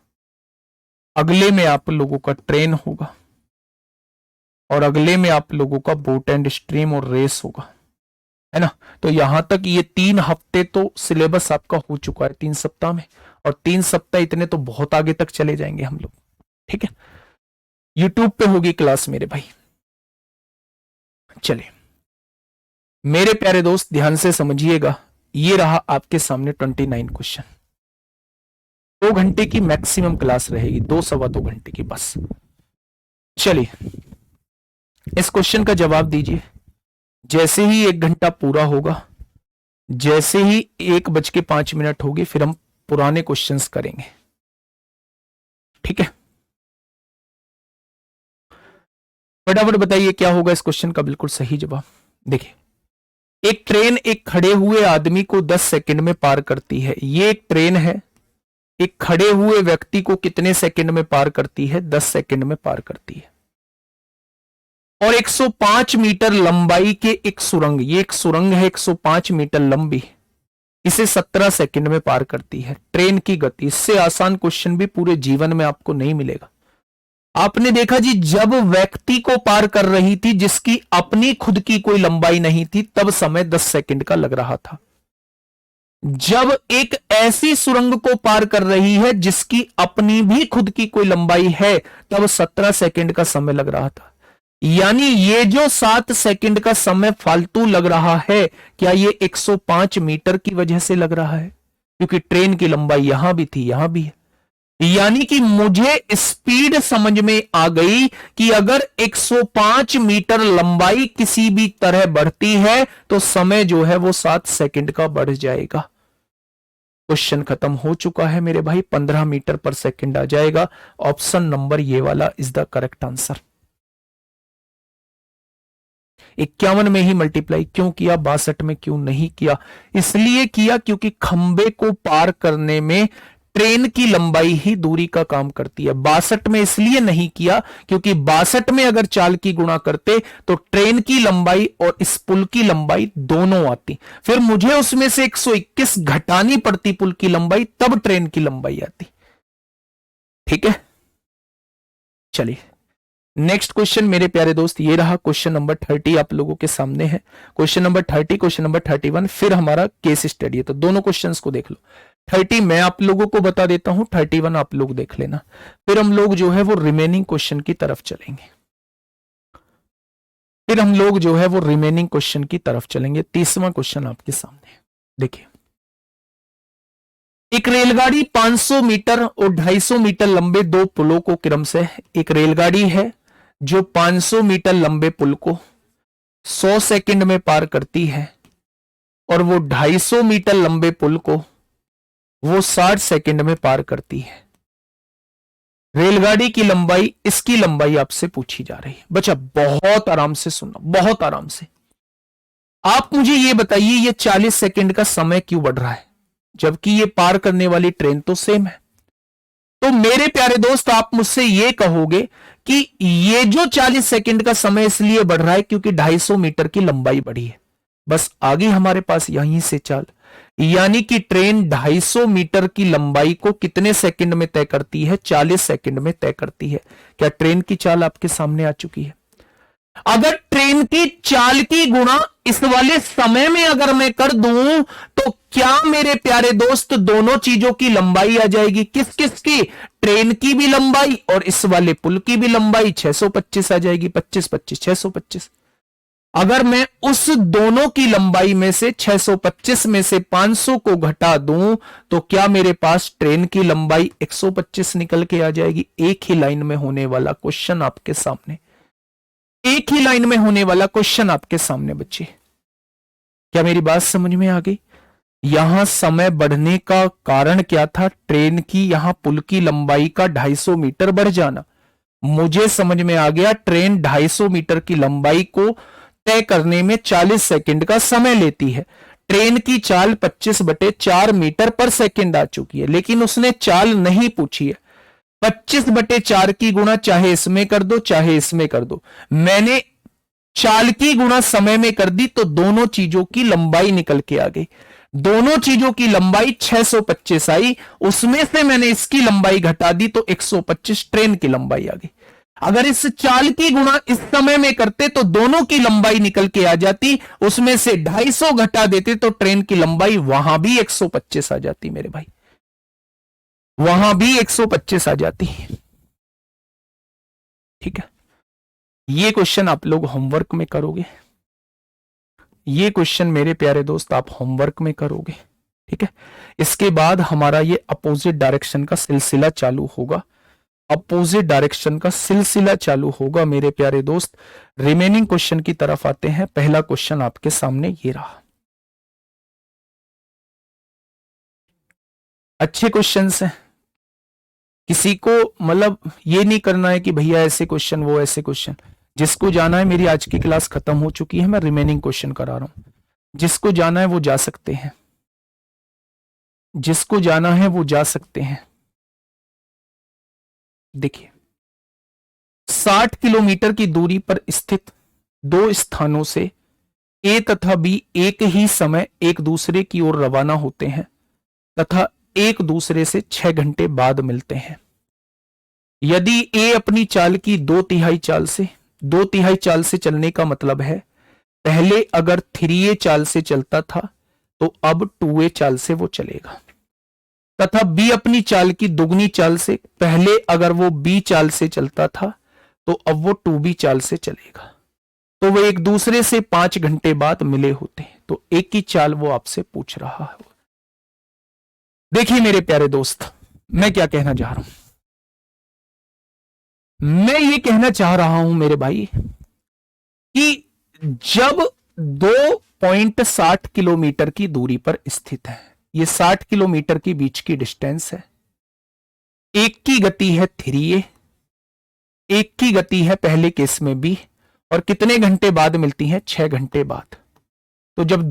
अगले में आप लोगों का ट्रेन होगा और अगले में आप लोगों का बोट एंड स्ट्रीम और रेस होगा, है ना। तो यहां तक ये 3 हफ्ते तो सिलेबस आपका हो चुका है 3 सप्ताह में, और 3 सप्ताह इतने तो बहुत आगे तक चले जाएंगे हम लोग, ठीक है। यूट्यूब पे होगी क्लास मेरे भाई। चलिए मेरे प्यारे दोस्त ध्यान से समझिएगा, ये रहा आपके सामने 29 क्वेश्चन। 2 घंटे की मैक्सिमम क्लास रहेगी, 2 सवा 2 घंटे की बस। चलिए इस क्वेश्चन का जवाब दीजिए। जैसे ही 1 घंटा पूरा होगा, जैसे ही 1:05 होगी, फिर हम पुराने क्वेश्चंस करेंगे, ठीक है। फटाफट बताइए क्या होगा इस क्वेश्चन का बिल्कुल सही जवाब। देखिए एक ट्रेन एक खड़े हुए आदमी को 10 सेकंड में पार करती है। ये एक ट्रेन है, एक खड़े हुए व्यक्ति को कितने सेकंड में पार करती है? 10 सेकंड में पार करती है। और 105 मीटर लंबाई के एक सुरंग, ये एक सुरंग है 105 मीटर लंबी, इसे 17 सेकंड में पार करती है। ट्रेन की गति, इससे आसान क्वेश्चन भी पूरे जीवन में आपको नहीं मिलेगा। आपने देखा जी जब व्यक्ति को पार कर रही थी जिसकी अपनी खुद की कोई लंबाई नहीं थी, तब समय 10 सेकंड का लग रहा था। जब एक ऐसी सुरंग को पार कर रही है जिसकी अपनी भी खुद की कोई लंबाई है, तब 17 सेकंड का समय लग रहा था। यानी ये जो 7 सेकंड का समय फालतू लग रहा है, क्या ये 105 मीटर की वजह से लग रहा है? क्योंकि ट्रेन की लंबाई यहां भी थी, यहां भी है। यानी कि मुझे स्पीड समझ में आ गई कि अगर 105 मीटर लंबाई किसी भी तरह बढ़ती है तो समय जो है वो 7 सेकंड का बढ़ जाएगा। क्वेश्चन खत्म हो चुका है मेरे भाई, 15 मीटर पर सेकंड आ जाएगा। ऑप्शन नंबर ये वाला इज द करेक्ट आंसर। 51 में ही मल्टीप्लाई क्यों किया, 62 में क्यों नहीं किया? इसलिए किया क्योंकि खंबे को पार करने में ट्रेन की लंबाई ही दूरी का काम करती है। 62 में इसलिए नहीं किया क्योंकि 62 में अगर चाल की गुणा करते तो ट्रेन की लंबाई और इस पुल की लंबाई दोनों आती, फिर मुझे उसमें से 121 घटानी पड़ती पुल की लंबाई, तब ट्रेन की लंबाई आती। ठीक है, चलिए नेक्स्ट क्वेश्चन मेरे प्यारे दोस्त ये रहा। क्वेश्चन नंबर 30 आप लोगों के सामने है। क्वेश्चन नंबर 30, क्वेश्चन नंबर 31, फिर हमारा केस स्टडी है, तो दोनों क्वेश्चंस को देख लो। 30 मैं आप लोगों को बता देता हूं, 31 आप लोग देख लेना। फिर हम लोग जो है वो रिमेनिंग क्वेश्चन की तरफ चलेंगे। फिर हम लोग जो है वो रिमेनिंग क्वेश्चन की तरफ चलेंगे। 30वां क्वेश्चन आपके सामने देखिए। एक रेलगाड़ी 500 मीटर और 250 मीटर लंबे दो पुलों को क्रम से, एक रेलगाड़ी है जो 500 मीटर लंबे पुल को 100 सेकंड में पार करती है और वो 250 मीटर लंबे पुल को वो 60 सेकंड में पार करती है। रेलगाड़ी की लंबाई, इसकी लंबाई आपसे पूछी जा रही है। बच्चा बहुत आराम से सुनना, बहुत आराम से। आप मुझे ये बताइए ये 40 सेकंड का समय क्यों बढ़ रहा है जबकि ये पार करने वाली ट्रेन तो सेम है? तो मेरे प्यारे दोस्त आप मुझसे ये कहोगे कि ये जो 40 सेकंड का समय इसलिए बढ़ रहा है क्योंकि 250 मीटर की लंबाई बढ़ी है। बस आगे हमारे पास यहीं से चाल, यानी कि ट्रेन 250 मीटर की लंबाई को कितने सेकंड में तय करती है? 40 सेकंड में तय करती है। क्या ट्रेन की चाल आपके सामने आ चुकी है? अगर ट्रेन की चाल की गुणा इस वाले समय में अगर मैं कर दूं तो क्या मेरे प्यारे दोस्त दोनों चीजों की लंबाई आ जाएगी? किस किस की? ट्रेन की भी लंबाई और इस वाले पुल की भी लंबाई 625 आ जाएगी। 25 25 625। अगर मैं उस दोनों की लंबाई में से 625 में से 500 को घटा दूं तो क्या मेरे पास ट्रेन की लंबाई 125 निकल के आ जाएगी? एक ही लाइन में होने वाला क्वेश्चन आपके सामने, एक ही लाइन में होने वाला क्वेश्चन आपके सामने बच्चे। क्या मेरी बात समझ में आ गई? यहां समय बढ़ने का कारण क्या था? ट्रेन की यहां पुल की लंबाई का 250 मीटर बढ़ जाना। मुझे समझ में आ गया ट्रेन 250 मीटर की लंबाई को तय करने में 40 सेकंड का समय लेती है। ट्रेन की चाल 25/4 मीटर पर सेकंड आ चुकी है, लेकिन उसने चाल नहीं पूछी है। 25/4 की गुणा चाहे इसमें कर दो चाहे इसमें कर दो, मैंने चाल की गुणा समय में कर दी तो दोनों चीजों की लंबाई निकल के आ गई। दोनों चीजों की लंबाई 625 आई, उसमें से मैंने इसकी लंबाई घटा दी तो 125 ट्रेन की लंबाई आ गई। अगर इस चाल की गुणा इस समय में करते तो दोनों की लंबाई निकल के आ जाती, उसमें से 250 घटा देते तो ट्रेन की लंबाई वहां भी 125 आ जाती मेरे भाई, वहां भी 125 आ जाती है। ठीक है, ये क्वेश्चन आप लोग होमवर्क में करोगे, ये क्वेश्चन मेरे प्यारे दोस्त आप होमवर्क में करोगे। ठीक है, इसके बाद हमारा ये अपोजिट डायरेक्शन का सिलसिला चालू होगा, अपोजिट डायरेक्शन का सिलसिला चालू होगा मेरे प्यारे दोस्त। रिमेनिंग क्वेश्चन की तरफ आते हैं। पहला क्वेश्चन आपके सामने ये रहा। अच्छे क्वेश्चंस हैं, किसी को मतलब ये नहीं करना है कि भैया ऐसे क्वेश्चन वो ऐसे क्वेश्चन। जिसको जाना है, मेरी आज की क्लास खत्म हो चुकी है, मैं रिमेनिंग क्वेश्चन करा रहा हूं। जिसको जाना है वो जा सकते हैं, जिसको जाना है वो जा सकते हैं। देखिए 60 किलोमीटर की दूरी पर स्थित दो स्थानों से ए तथा बी एक ही समय एक दूसरे की ओर रवाना होते हैं तथा एक दूसरे से 6 घंटे बाद मिलते हैं। यदि ए अपनी चाल की 2/3 चाल से, 2/3 चाल से चलने का मतलब है पहले अगर 3A चाल से चलता था तो अब 2a चाल से वो चलेगा, तथा b अपनी चाल की दुगनी चाल से, पहले अगर वो b चाल से चलता था तो अब वो 2b चाल से चलेगा। तो वो एक दूसरे से 5 घंटे बाद मिले होते हैं, तो एक ही चाल वो आपसे पूछ रहा है। देखिए मेरे प्यारे दोस्त, मैं क्या कहना चाह रहा हूं, मैं ये कहना चाह रहा हूं मेरे भाई कि जब 2.60 किलोमीटर की दूरी पर स्थित है, ये 60 किलोमीटर के बीच की डिस्टेंस है, एक की गति है 3a, एक की गति है पहले केस में b, और कितने घंटे बाद मिलती हैं? 6 घंटे बाद। तो जब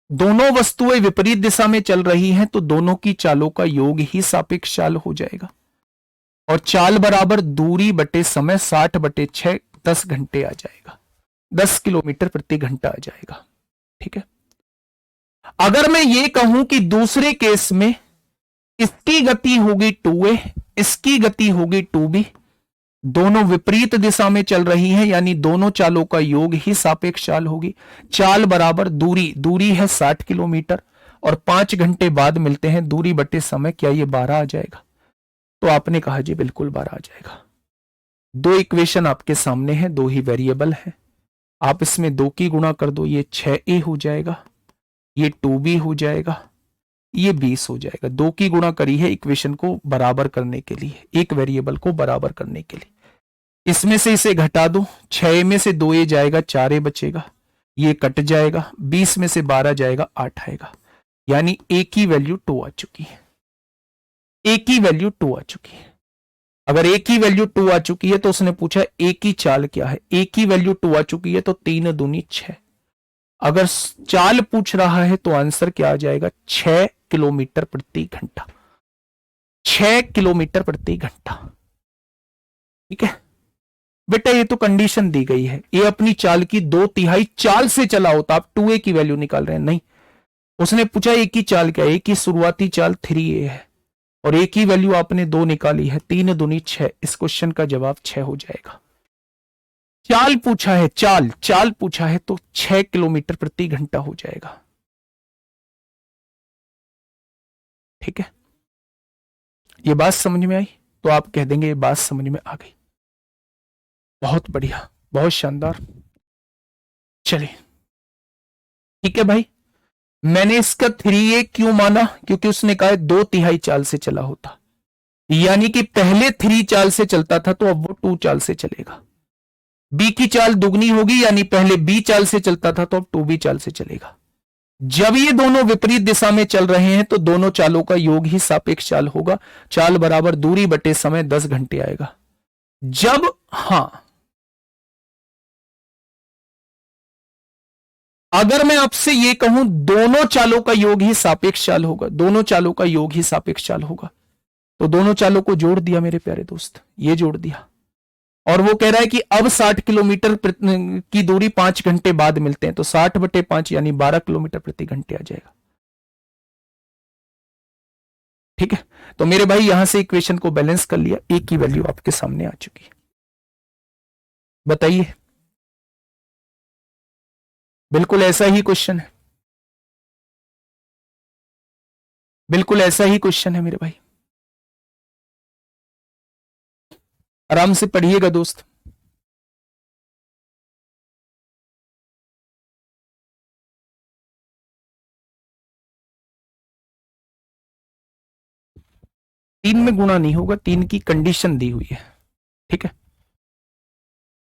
दोनों वस्तुएं विपरीत दिशा में चल रही हैं तो दोनों की चालों का योग ही सापेक्ष चाल हो जाएगा, और चाल बराबर दूरी बटे समय 60 बटे 6, 10 घंटे आ जाएगा, 10 किलोमीटर प्रति घंटा आ जाएगा। ठीक है, अगर मैं ये कहूं कि दूसरे केस में इसकी गति होगी 2a, इसकी गति होगी 2b, दोनों विपरीत दिशा में चल रही हैं, यानी दोनों चालों का योग ही सापेक्ष चाल होगी। चाल बराबर दूरी है 60 किलोमीटर, और 5 घंटे बाद मिलते हैं, दूरी बटे समय, क्या ये 12 आ जाएगा? तो आपने कहा जी बिल्कुल 12 आ जाएगा। दो इक्वेशन आपके सामने है, दो ही वेरिएबल है, आप इसमें 2 की गुणा कर दो, ये 6a हो जाएगा, ये 2b हो जाएगा, ये 20 हो जाएगा। 2 की गुणा करी है इक्वेशन को बराबर करने के लिए, एक वेरिएबल को बराबर करने के लिए। इसमें से इसे घटा दो, 6 में से 2a जाएगा, 4a बचेगा, ये कट जाएगा, 20 में से 12 जाएगा, 8 आएगा, यानी a की वैल्यू 2 आ चुकी है। a की वैल्यू 2 आ चुकी है। अगर a की वैल्यू 2 आ चुकी है तो उसने पूछा a की चाल क्या है, a की वैल्यू 2 आ चुकी है तो 3 दूनी 6। अगर चाल पूछ रहा है तो आंसर क्या आ जाएगा? 6 किलोमीटर प्रति घंटा, 6 किलोमीटर प्रति घंटा। ठीक है बेटा, ये तो कंडीशन दी गई है, ये अपनी चाल की 2/3 चाल से चला होता, आप 2a की वैल्यू निकाल रहे हैं, नहीं, उसने पूछा एक ही चाल क्या है, एक ही शुरुआती चाल 3a है, और एक ही वैल्यू आपने 2 निकाली है, 3 दूनी 6, इस क्वेश्चन का जवाब 6 हो जाएगा। चाल पूछा है, चाल पूछा है तो 6 किलोमीटर प्रति घंटा हो जाएगा। ठीक है, ये बात समझ में आई? तो आप कह देंगे ये बात समझ में आ गई। बहुत बढ़िया, बहुत शानदार। चलिए ठीक है भाई, मैंने इसका 3a क्यों माना? क्योंकि उसने कहा 2/3 चाल से चला होता, यानी कि पहले 3 चाल से चलता था तो अब वो 2 चाल से चलेगा। b की चाल दुगनी होगी, यानी पहले b चाल से चलता था तो अब 2b चाल से चलेगा। जब ये दोनों विपरीत दिशा में चल रहे हैं तो दोनों चालों का योग ही सापेक्ष चाल होगा। चाल बराबर दूरी बटे समय, 10 घंटे आएगा। जब अगर मैं आपसे ये कहूं दोनों चालों का योग ही सापेक्ष चाल होगा, दोनों चालों का योग ही सापेक्ष चाल होगा, तो दोनों चालों को जोड़ दिया मेरे प्यारे दोस्त, ये जोड़ दिया, और वो कह रहा है कि अब 60 किलोमीटर की दूरी 5 घंटे बाद मिलते हैं, तो 60 बटे 5 यानी 12 किलोमीटर प्रति घंटे आ जाएगा। ठीक है, तो मेरे भाई यहां से इक्वेशन को बैलेंस कर लिया, एक की वैल्यू आपके सामने आ चुकी है। बताइए, बिल्कुल ऐसा ही क्वेश्चन है, बिल्कुल ऐसा ही क्वेश्चन है मेरे भाई, आराम से पढ़िएगा दोस्त। तीन में गुणा नहीं होगा, 3 की कंडीशन दी हुई है। ठीक है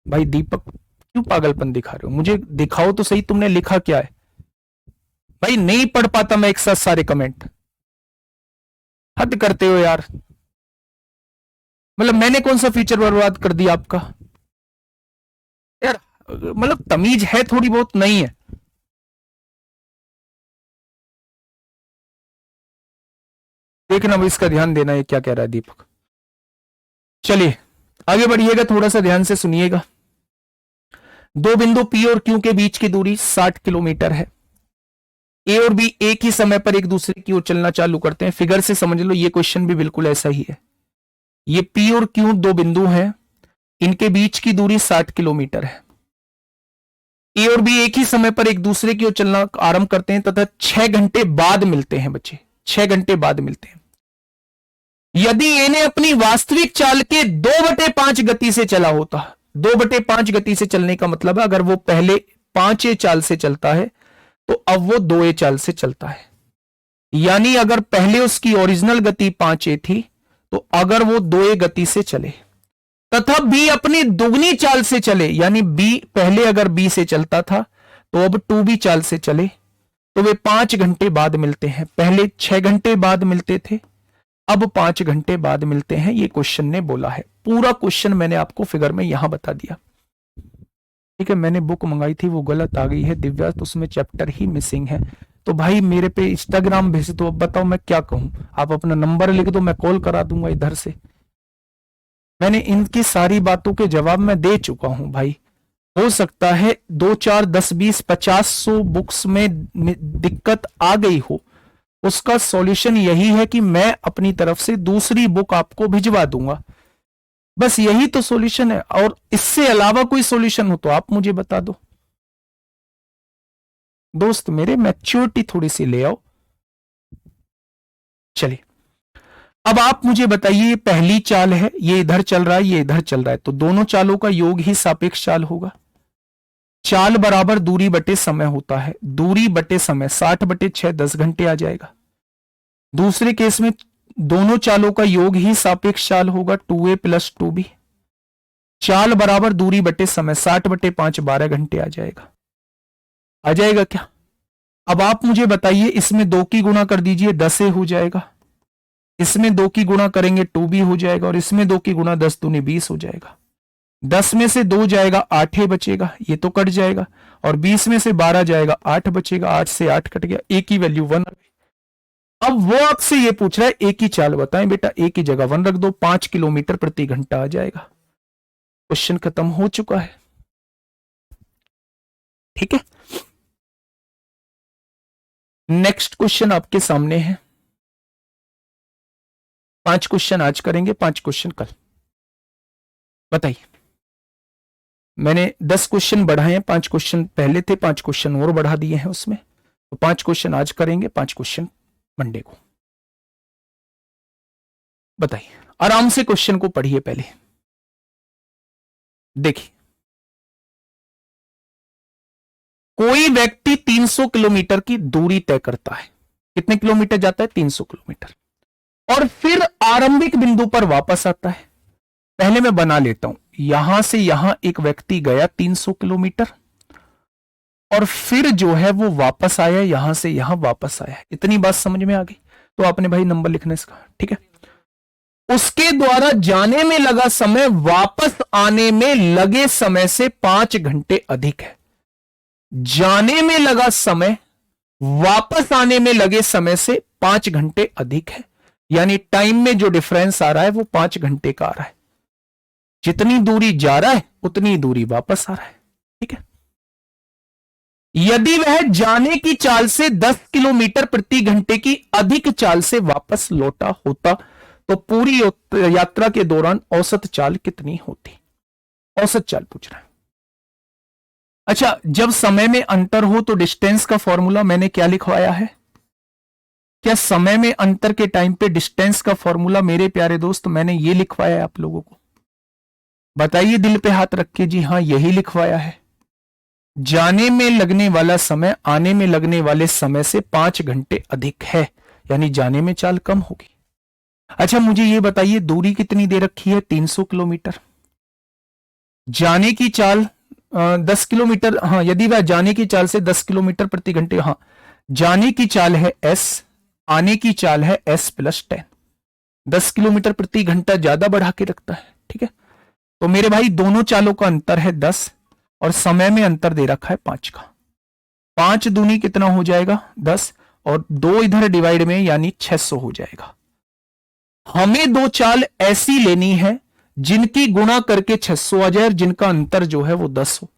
भाई, दीपक क्यों पागलपन दिखा रहे हो? मुझे दिखाओ तो सही, तुमने लिखा क्या है भाई? नहीं पढ़ पाता मैं एक साथ सारे कमेंट, हद करते हो यार। मतलब मैंने कौन सा फीचर बर्बाद कर दिया आपका यार? मतलब तमीज है थोड़ी बहुत, नहीं है? देखना भाई, इसका ध्यान देना है क्या कह रहा है दीपक। चलिए आगे बढ़िएगा, थोड़ा सा ध्यान से सुनिएगा। दो बिंदु P और Q के बीच की दूरी 60 किलोमीटर है। A और B एक ही समय पर एक दूसरे की ओर चलना चालू करते हैं। फिगर से समझ लो, ये क्वेश्चन भी बिल्कुल ऐसा ही है। ये P और Q दो बिंदु हैं, इनके बीच की दूरी 60 किलोमीटर है। ए और बी एक ही समय पर एक दूसरे की ओर चलना आरंभ करते हैं तथा 6 घंटे बाद मिलते हैं बच्चे, 6 घंटे बाद मिलते हैं। यदि ए ने अपनी वास्तविक चाल के 2/5 गति से चला होता, 2/5 गति से चलने का मतलब है अगर वो पहले 5 चाल से चलता है तो अब वो 2 चाल से चलता है। यानी अगर पहले उसकी ओरिजिनल गति 5 थी तो अगर वो 2 गति से चले तथा बी अपनी दुगनी चाल से चले, यानी बी पहले अगर बी से चलता था तो अब 2b चाल से चले, तो वे 5 घंटे बाद मिलते हैं। पहले 6 घंटे बाद मिलते थे, अब 5 घंटे बाद मिलते हैं। ये क्वेश्चन ने बोला है। पूरा क्वेश्चन मैंने आपको फिगर में यहां बता दिया। ठीक है, मैंने बुक मंगाई थी वो गलत आ गई है दिव्या, तो उसमें चैप्टर ही मिसिंग है। तो भाई मेरे पे इंस्टाग्राम भेज दो, अब बताओ मैं क्या कहूं। आप अपना नंबर लिख दो, मैं कॉल करा दूंगा इधर से। मैंने इनकी सारी बातों के जवाब मैं दे चुका हूं भाई। हो सकता है 2 4 10 20 50 100 बुक्स में दिक्कत आ गई हो, उसका सॉल्यूशन यही है कि मैं अपनी तरफ से दूसरी बुक आपको भिजवा दूंगा। बस यही तो सॉल्यूशन है, और इससे अलावा कोई सॉल्यूशन हो तो आप मुझे बता दो। दोस्त मेरे मैच्योरिटी थोड़ी सी ले आओ। चलिए अब आप मुझे बताइए, ये पहली चाल है, ये इधर चल रहा है, ये इधर चल रहा है, तो दोनों चालों का योग ही सापेक्ष चाल होगा। चाल बराबर दूरी बटे समय होता है, दूरी बटे समय 60/6 10 घंटे आ जाएगा। दूसरे केस में दोनों चालों का योग ही सापेक्ष चाल होगा, 2a + 2b। चाल बराबर दूरी बटे समय 60/5 12 घंटे आ जाएगा। आ जाएगा क्या? अब आप मुझे बताइए, इसमें 2 की गुणा कर दीजिए, 10 हो जाएगा। इसमें 2 की गुणा करेंगे 2b हो जाएगा, और इसमें 2 की गुणा 10 दूनी 20 हो जाएगा। 10 में से 2 जाएगा 8 बचेगा, ये तो कट जाएगा, और 20 में से 12 जाएगा 8 बचेगा, 8 से 8 कट गया, ए की वैल्यू 1। अब वो आपसे ये पूछ रहा है ए की चाल बताएं। बेटा ए की जगह 1 रख दो, 5 किलोमीटर प्रति घंटा आ जाएगा। क्वेश्चन खत्म हो चुका है। ठीक है, नेक्स्ट क्वेश्चन आपके सामने है। 5 क्वेश्चन आज करेंगे, 5 क्वेश्चन कल। बताइए, मैंने 10 क्वेश्चन बढ़ाए हैं, 5 क्वेश्चन पहले थे, 5 क्वेश्चन और बढ़ा दिए हैं उसमें। तो 5 क्वेश्चन आज करेंगे, 5 क्वेश्चन मंडे को। बताइए, आराम से क्वेश्चन को पढ़िए। पहले देखिए, कोई व्यक्ति 300 किलोमीटर की दूरी तय करता है। कितने किलोमीटर जाता है? 300 किलोमीटर। और फिर आरंभिक बिंदु पर वापस आता है। पहले मैं बना लेता हूं, यहां से यहां एक व्यक्ति गया 300 किलोमीटर, और फिर जो है वो वापस आया, यहां से यहां वापस आया। इतनी बात समझ में आ गई? तो आपने भाई नंबर लिखना इसका। ठीक है, उसके द्वारा जाने में लगा समय वापस आने में लगे समय से 5 घंटे अधिक है। जाने में लगा समय वापस आने में लगे समय से 5 घंटे अधिक है, यानी टाइम में जो डिफरेंस आ रहा है वो 5 घंटे का आ रहा है। जितनी दूरी जा रहा है उतनी दूरी वापस आ रहा है। ठीक है, यदि वह जाने की चाल से 10 किलोमीटर प्रति घंटे की अधिक चाल से वापस लौटा होता तो पूरी यात्रा के दौरान औसत चाल कितनी होती? औसत चाल पूछ रहा है। अच्छा, जब समय में अंतर हो तो डिस्टेंस का फॉर्मूला मैंने क्या लिखवाया है? क्या समय में अंतर के टाइम पे डिस्टेंस का फॉर्मूला मेरे प्यारे दोस्त मैंने ये लिखवाया है आप लोगों को? बताइए दिल पे हाथ रख के, जी हां यही लिखवाया है। जाने में लगने वाला समय आने में लगने वाले समय से 5 घंटे अधिक है, यानी जाने में चाल कम होगी। अच्छा मुझे ये बताइए, दूरी कितनी दे रखी है? 300 किलोमीटर। जाने की चाल 10 किलोमीटर, हाँ यदि वह जाने की चाल से 10 किलोमीटर प्रति घंटे, हाँ जाने की चाल है s, आने की चाल है s + 10। 10 किलोमीटर प्रति घंटा ज्यादा बढ़ा के रखता है। ठीक है, तो मेरे भाई दोनों चालों का अंतर है 10, और समय में अंतर दे रखा है 5 का। 5 दूनी कितना हो जाएगा? 10, और 2 इधर डिवाइड में यानी 600 हो जाएगा। हमें 2 चाल ऐसी लेनी है जिनकी गुणा करके 600 आ जाए और जिनका अंतर जो है वो 10 हो।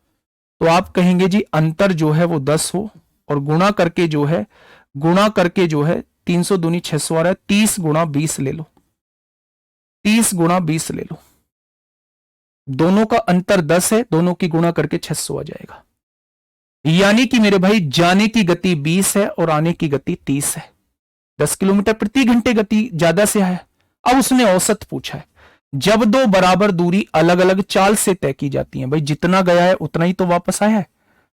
तो आप कहेंगे जी अंतर जो है वो 10 हो, और गुणा करके जो है 300 दूनी 600 आ रहा है, 30 × 20 ले लो, 30 × 20 ले लो। दोनों का अंतर 10 है, दोनों की गुणा करके 600 आ जाएगा। यानी कि मेरे भाई जाने की गति 20 है और आने की गति 30 है। 10 किलोमीटर प्रति घंटे गति ज्यादा से है। अब उसने औसत पूछा है। जब दो बराबर दूरी अलग अलग चाल से तय की जाती है, भाई जितना गया है उतना ही तो वापस आया है,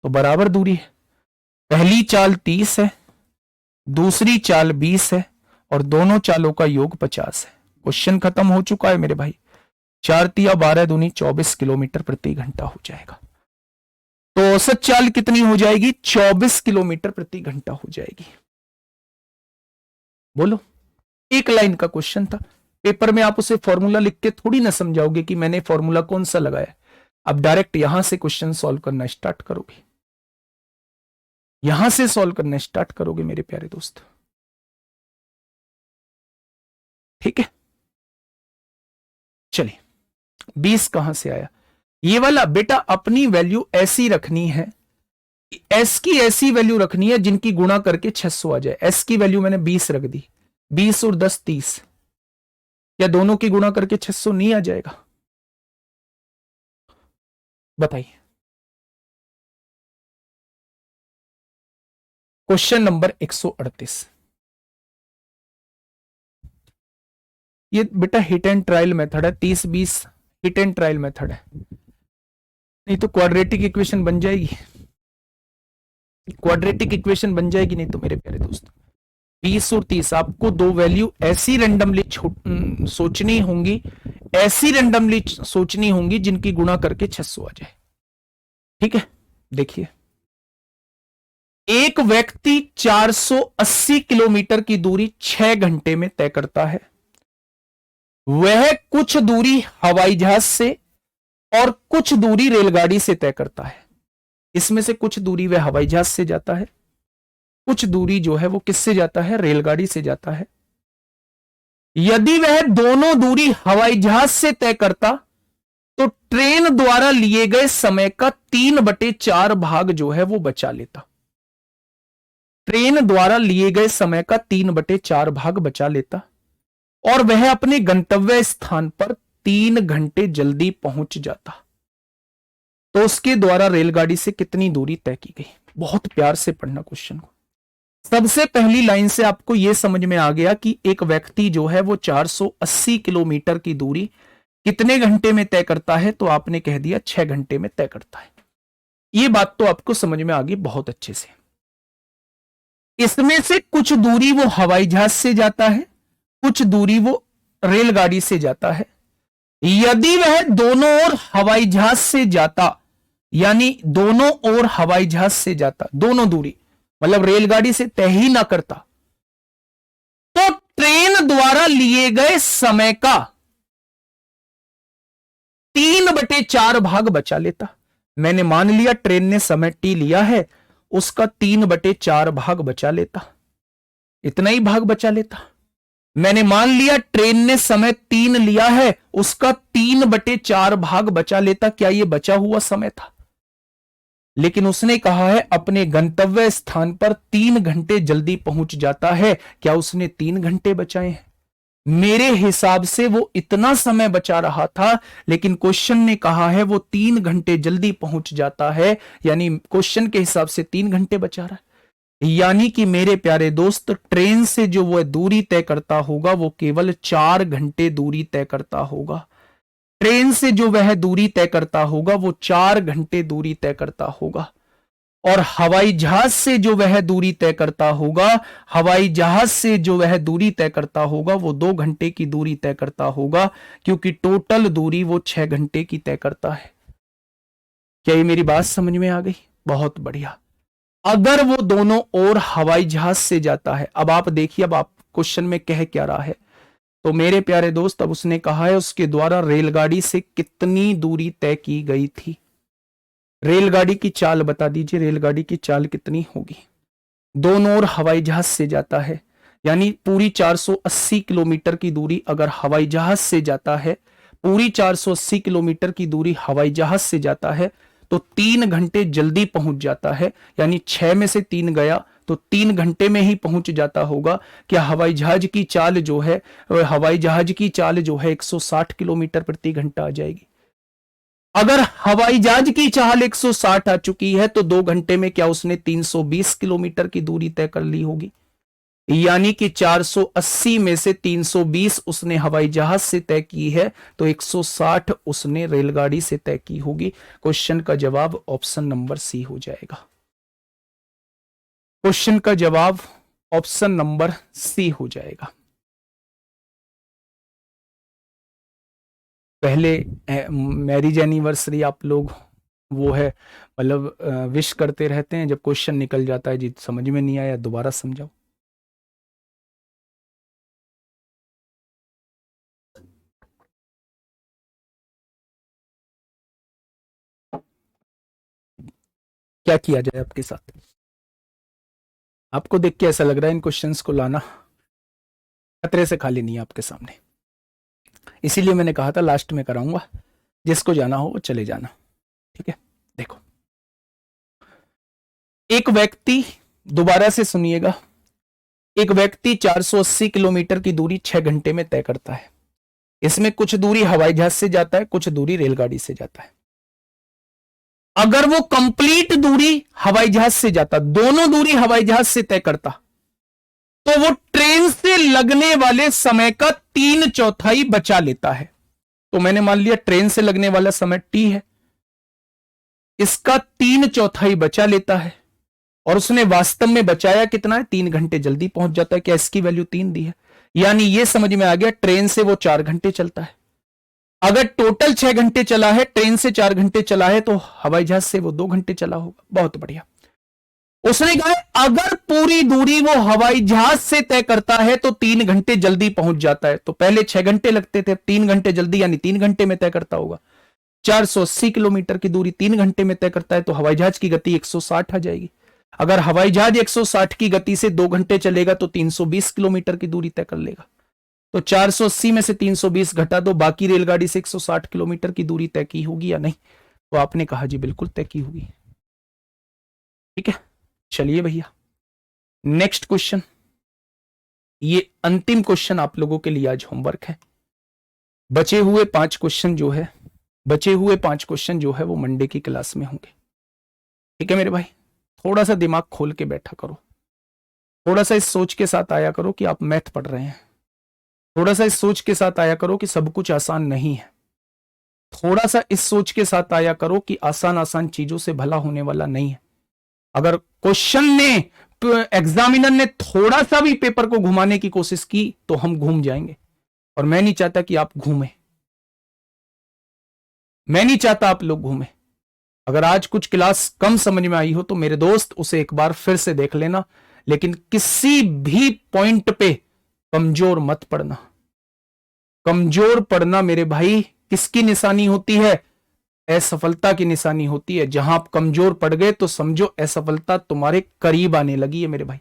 तो बराबर दूरी है। पहली चाल 30 है, दूसरी चाल 20 है और दोनों चालों का योग 50 है। क्वेश्चन खत्म हो चुका है मेरे भाई। 4 तिया 12 दूनी 24 किलोमीटर प्रति घंटा हो जाएगा। तो औसत चाल कितनी हो जाएगी? 24 किलोमीटर प्रति घंटा हो जाएगी। बोलो, एक लाइन का क्वेश्चन था। पेपर में आप उसे फॉर्मूला लिख के थोड़ी ना समझाओगे कि मैंने फॉर्मूला कौन सा लगाया। अब डायरेक्ट यहां से क्वेश्चन सॉल्व करना स्टार्ट करोगे, यहां से सॉल्व करना स्टार्ट करोगे मेरे प्यारे दोस्त। ठीक है, चलिए 20 कहां से आया? ये वाला बेटा अपनी वैल्यू ऐसी रखनी है, एस की ऐसी वैल्यू रखनी है जिनकी गुणा करके 600 आ जाए। एस की वैल्यू मैंने 20 रख दी, 20 और 10 30, या दोनों की गुणा करके 600 नहीं आ जाएगा? बताइए। क्वेश्चन नंबर 138, ये बेटा हिट एंड ट्रायल मेथड है। 30-20 हिट एंड ट्रायल मेथड है, नहीं तो क्वाड्रेटिक इक्वेशन बन जाएगी। क्वाड्रेटिक इक्वेशन बन जाएगी नहीं तो मेरे प्यारे दोस्त। 20 और 30 आपको दो वैल्यू ऐसी रेंडमली सोचनी होंगी, ऐसी रेंडमली सोचनी होंगी जिनकी गुणा करके 600 आ जाए। ठीक है, देखिए एक व्यक्ति 480 किलोमीटर की दूरी 6 घंटे में तय करता है। वह कुछ दूरी हवाई जहाज से और कुछ दूरी रेलगाड़ी से तय करता है। इसमें से कुछ दूरी वह हवाई जहाज से जाता है, कुछ दूरी जो है वो किससे जाता है? रेलगाड़ी से जाता है। यदि वह दोनों दूरी हवाई जहाज से तय करता तो ट्रेन द्वारा लिए गए समय का 3/4 भाग जो है वो बचा लेता। ट्रेन द्वारा लिए गए समय का 3/4 भाग बचा लेता और वह अपने गंतव्य स्थान पर 3 घंटे जल्दी पहुंच जाता। तो उसके द्वारा रेलगाड़ी से कितनी दूरी तय की गई? बहुत प्यार से पढ़ना क्वेश्चन को। सबसे पहली लाइन से आपको यह समझ में आ गया कि एक व्यक्ति जो है वो 480 किलोमीटर की दूरी कितने घंटे में तय करता है, तो आपने कह दिया 6 घंटे में तय करता है। यह बात तो आपको समझ में आ गई बहुत अच्छे से। इसमें से कुछ दूरी वो हवाई जहाज से जाता है, कुछ दूरी वो रेलगाड़ी से जाता है। यदि वह दोनों ओर हवाई जहाज से जाता, यानी दोनों ओर हवाई जहाज से जाता, दोनों दूरी मतलब रेलगाड़ी से तय ही ना करता, तो ट्रेन द्वारा लिए गए समय का 3/4 भाग बचा लेता। मैंने मान लिया ट्रेन ने समय टी लिया है, उसका 3/4 भाग बचा लेता, इतना ही भाग बचा लेता। मैंने मान लिया ट्रेन ने समय 3 लिया है, उसका 3/4 भाग बचा लेता। क्या यह बचा हुआ समय था? लेकिन उसने कहा है अपने गंतव्य स्थान पर 3 घंटे जल्दी पहुंच जाता है। क्या उसने 3 घंटे बचाए हैं? मेरे हिसाब से वो इतना समय बचा रहा था, लेकिन क्वेश्चन ने कहा है वो 3 घंटे जल्दी पहुंच जाता है, यानी क्वेश्चन के हिसाब से 3 घंटे बचा रहा है। यानी कि मेरे प्यारे दोस्त ट्रेन से जो वह दूरी तय करता होगा वो केवल 4 घंटे दूरी तय करता होगा। ट्रेन से जो वह दूरी तय करता होगा वो 4 घंटे दूरी तय करता होगा। और हवाई जहाज से जो वह दूरी तय करता होगा, हवाई जहाज से जो वह दूरी तय करता होगा वो 2 घंटे की दूरी तय करता होगा, क्योंकि टोटल दूरी वो 6 घंटे की तय करता है। क्या ये मेरी बात समझ में आ गई? बहुत बढ़िया। अगर वो दोनों ओर हवाई जहाज से जाता है, अब आप देखिए, अब आप क्वेश्चन में कह क्या रहा है, तो मेरे प्यारे दोस्त अब उसने कहा है उसके द्वारा रेलगाड़ी से कितनी दूरी तय की गई थी। रेलगाड़ी की चाल बता दीजिए, रेलगाड़ी की चाल कितनी होगी? दोनों ओर हवाई जहाज से जाता है, यानी पूरी 480 किलोमीटर की दूरी अगर हवाई जहाज से जाता है, पूरी 480 किलोमीटर की दूरी हवाई जहाज से जाता है तो 3 घंटे जल्दी पहुंच जाता है, यानी 6 में से 3 गया तो 3 घंटे में ही पहुंच जाता होगा। क्या हवाई जहाज की चाल जो है, हवाई जहाज की चाल जो है 160 किलोमीटर प्रति घंटा आ जाएगी? अगर हवाई जहाज की चाल 160 आ चुकी है तो 2 घंटे में क्या उसने 320 किलोमीटर की दूरी तय कर ली होगी, यानी कि 480 में से 320 उसने हवाई जहाज से तय की है, तो 160 उसने रेलगाड़ी से तय की होगी। क्वेश्चन का जवाब ऑप्शन नंबर सी हो जाएगा। क्वेश्चन का जवाब ऑप्शन नंबर सी हो जाएगा। पहले मैरिज एनिवर्सरी आप लोग वो है मतलब विश करते रहते हैं, जब क्वेश्चन निकल जाता है जी समझ में नहीं आया दोबारा समझाओ। क्या किया जाए आपके साथ? आपको देख के ऐसा लग रहा है इन क्वेश्चंस को लाना खतरे से खाली नहीं है आपके सामने, इसीलिए मैंने कहा था लास्ट में कराऊंगा, जिसको जाना हो वो चले जाना। ठीक है, देखो एक व्यक्ति, दोबारा से सुनिएगा, एक व्यक्ति 480 किलोमीटर की दूरी 6 घंटे में तय करता है। इसमें कुछ दूरी हवाई जहाज से जाता है, कुछ दूरी रेलगाड़ी से जाता है। अगर वो कंप्लीट दूरी हवाई जहाज से जाता, दोनों दूरी हवाई जहाज से तय करता, तो वो ट्रेन से लगने वाले समय का 3/4 बचा लेता है। तो मैंने मान लिया ट्रेन से लगने वाला समय टी है, इसका 3/4 बचा लेता है, और उसने वास्तव में बचाया कितना है, 3 घंटे जल्दी पहुंच जाता है। क्या इसकी वैल्यू 3 दी है? यानी ये समझ में आ गया, ट्रेन से वो 4 घंटे चलता है। अगर टोटल 6 घंटे चला है, ट्रेन से 4 घंटे चला है, तो हवाई जहाज से वो 2 घंटे चला होगा। बहुत बढ़िया। उसने कहा अगर पूरी दूरी वो हवाई जहाज से तय करता है तो 3 घंटे जल्दी पहुंच जाता है। तो पहले 6 घंटे लगते थे, 3 घंटे जल्दी, यानी 3 घंटे में तय करता होगा। 480 किलोमीटर की दूरी 3 घंटे में तय करता है, तो हवाई जहाज की गति 160 आ जाएगी। अगर हवाई जहाज 160 की गति से 2 घंटे चलेगा तो 320 किलोमीटर की दूरी तय कर लेगा। तो 480 में से 320 घटा दो, बाकी रेलगाड़ी से 160 किलोमीटर की दूरी तय की होगी या नहीं? तो आपने कहा जी बिल्कुल तय की होगी। ठीक है, चलिए भैया नेक्स्ट क्वेश्चन। ये अंतिम क्वेश्चन आप लोगों के लिए आज होमवर्क है। बचे हुए 5 क्वेश्चन जो है वो मंडे की क्लास में होंगे। ठीक है मेरे भाई, थोड़ा सा दिमाग खोल के बैठा करो, थोड़ा सा इस सोच के साथ आया करो कि आप मैथ पढ़ रहे हैं, थोड़ा सा इस सोच के साथ आया करो कि सब कुछ आसान नहीं है, थोड़ा सा इस सोच के साथ आया करो कि आसान आसान चीजों से भला होने वाला नहीं है। अगर क्वेश्चन ने, एग्जामिनर ने थोड़ा सा भी पेपर को घुमाने की कोशिश की तो हम घूम जाएंगे, और मैं नहीं चाहता कि आप घूमें, मैं नहीं चाहता आप लोग घूमें। अगर आज कुछ क्लास कम समझ में आई हो तो मेरे दोस्त उसे एक बार फिर से देख लेना, लेकिन किसी भी पॉइंट पे कमजोर मत पड़ना। कमजोर पड़ना मेरे भाई किसकी निशानी होती है? असफलता की निशानी होती है। जहां आप कमजोर पड़ गए तो समझो असफलता तुम्हारे करीब आने लगी है मेरे भाई।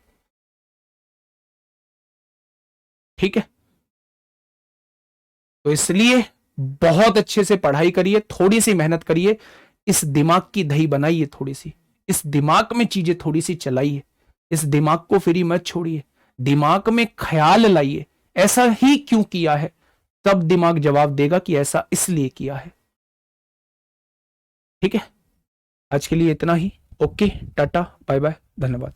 ठीक है, तो इसलिए बहुत अच्छे से पढ़ाई करिए, थोड़ी सी मेहनत करिए, इस दिमाग की दही बनाइए, थोड़ी सी इस दिमाग में चीजें थोड़ी सी चलाइए, इस दिमाग को फ्री मत छोड़िए, दिमाग में ख्याल लाइए ऐसा ही क्यों किया है, तब दिमाग जवाब देगा कि ऐसा इसलिए किया है। ठीक है, आज के लिए इतना ही। ओके, टाटा, बाय बाय, धन्यवाद।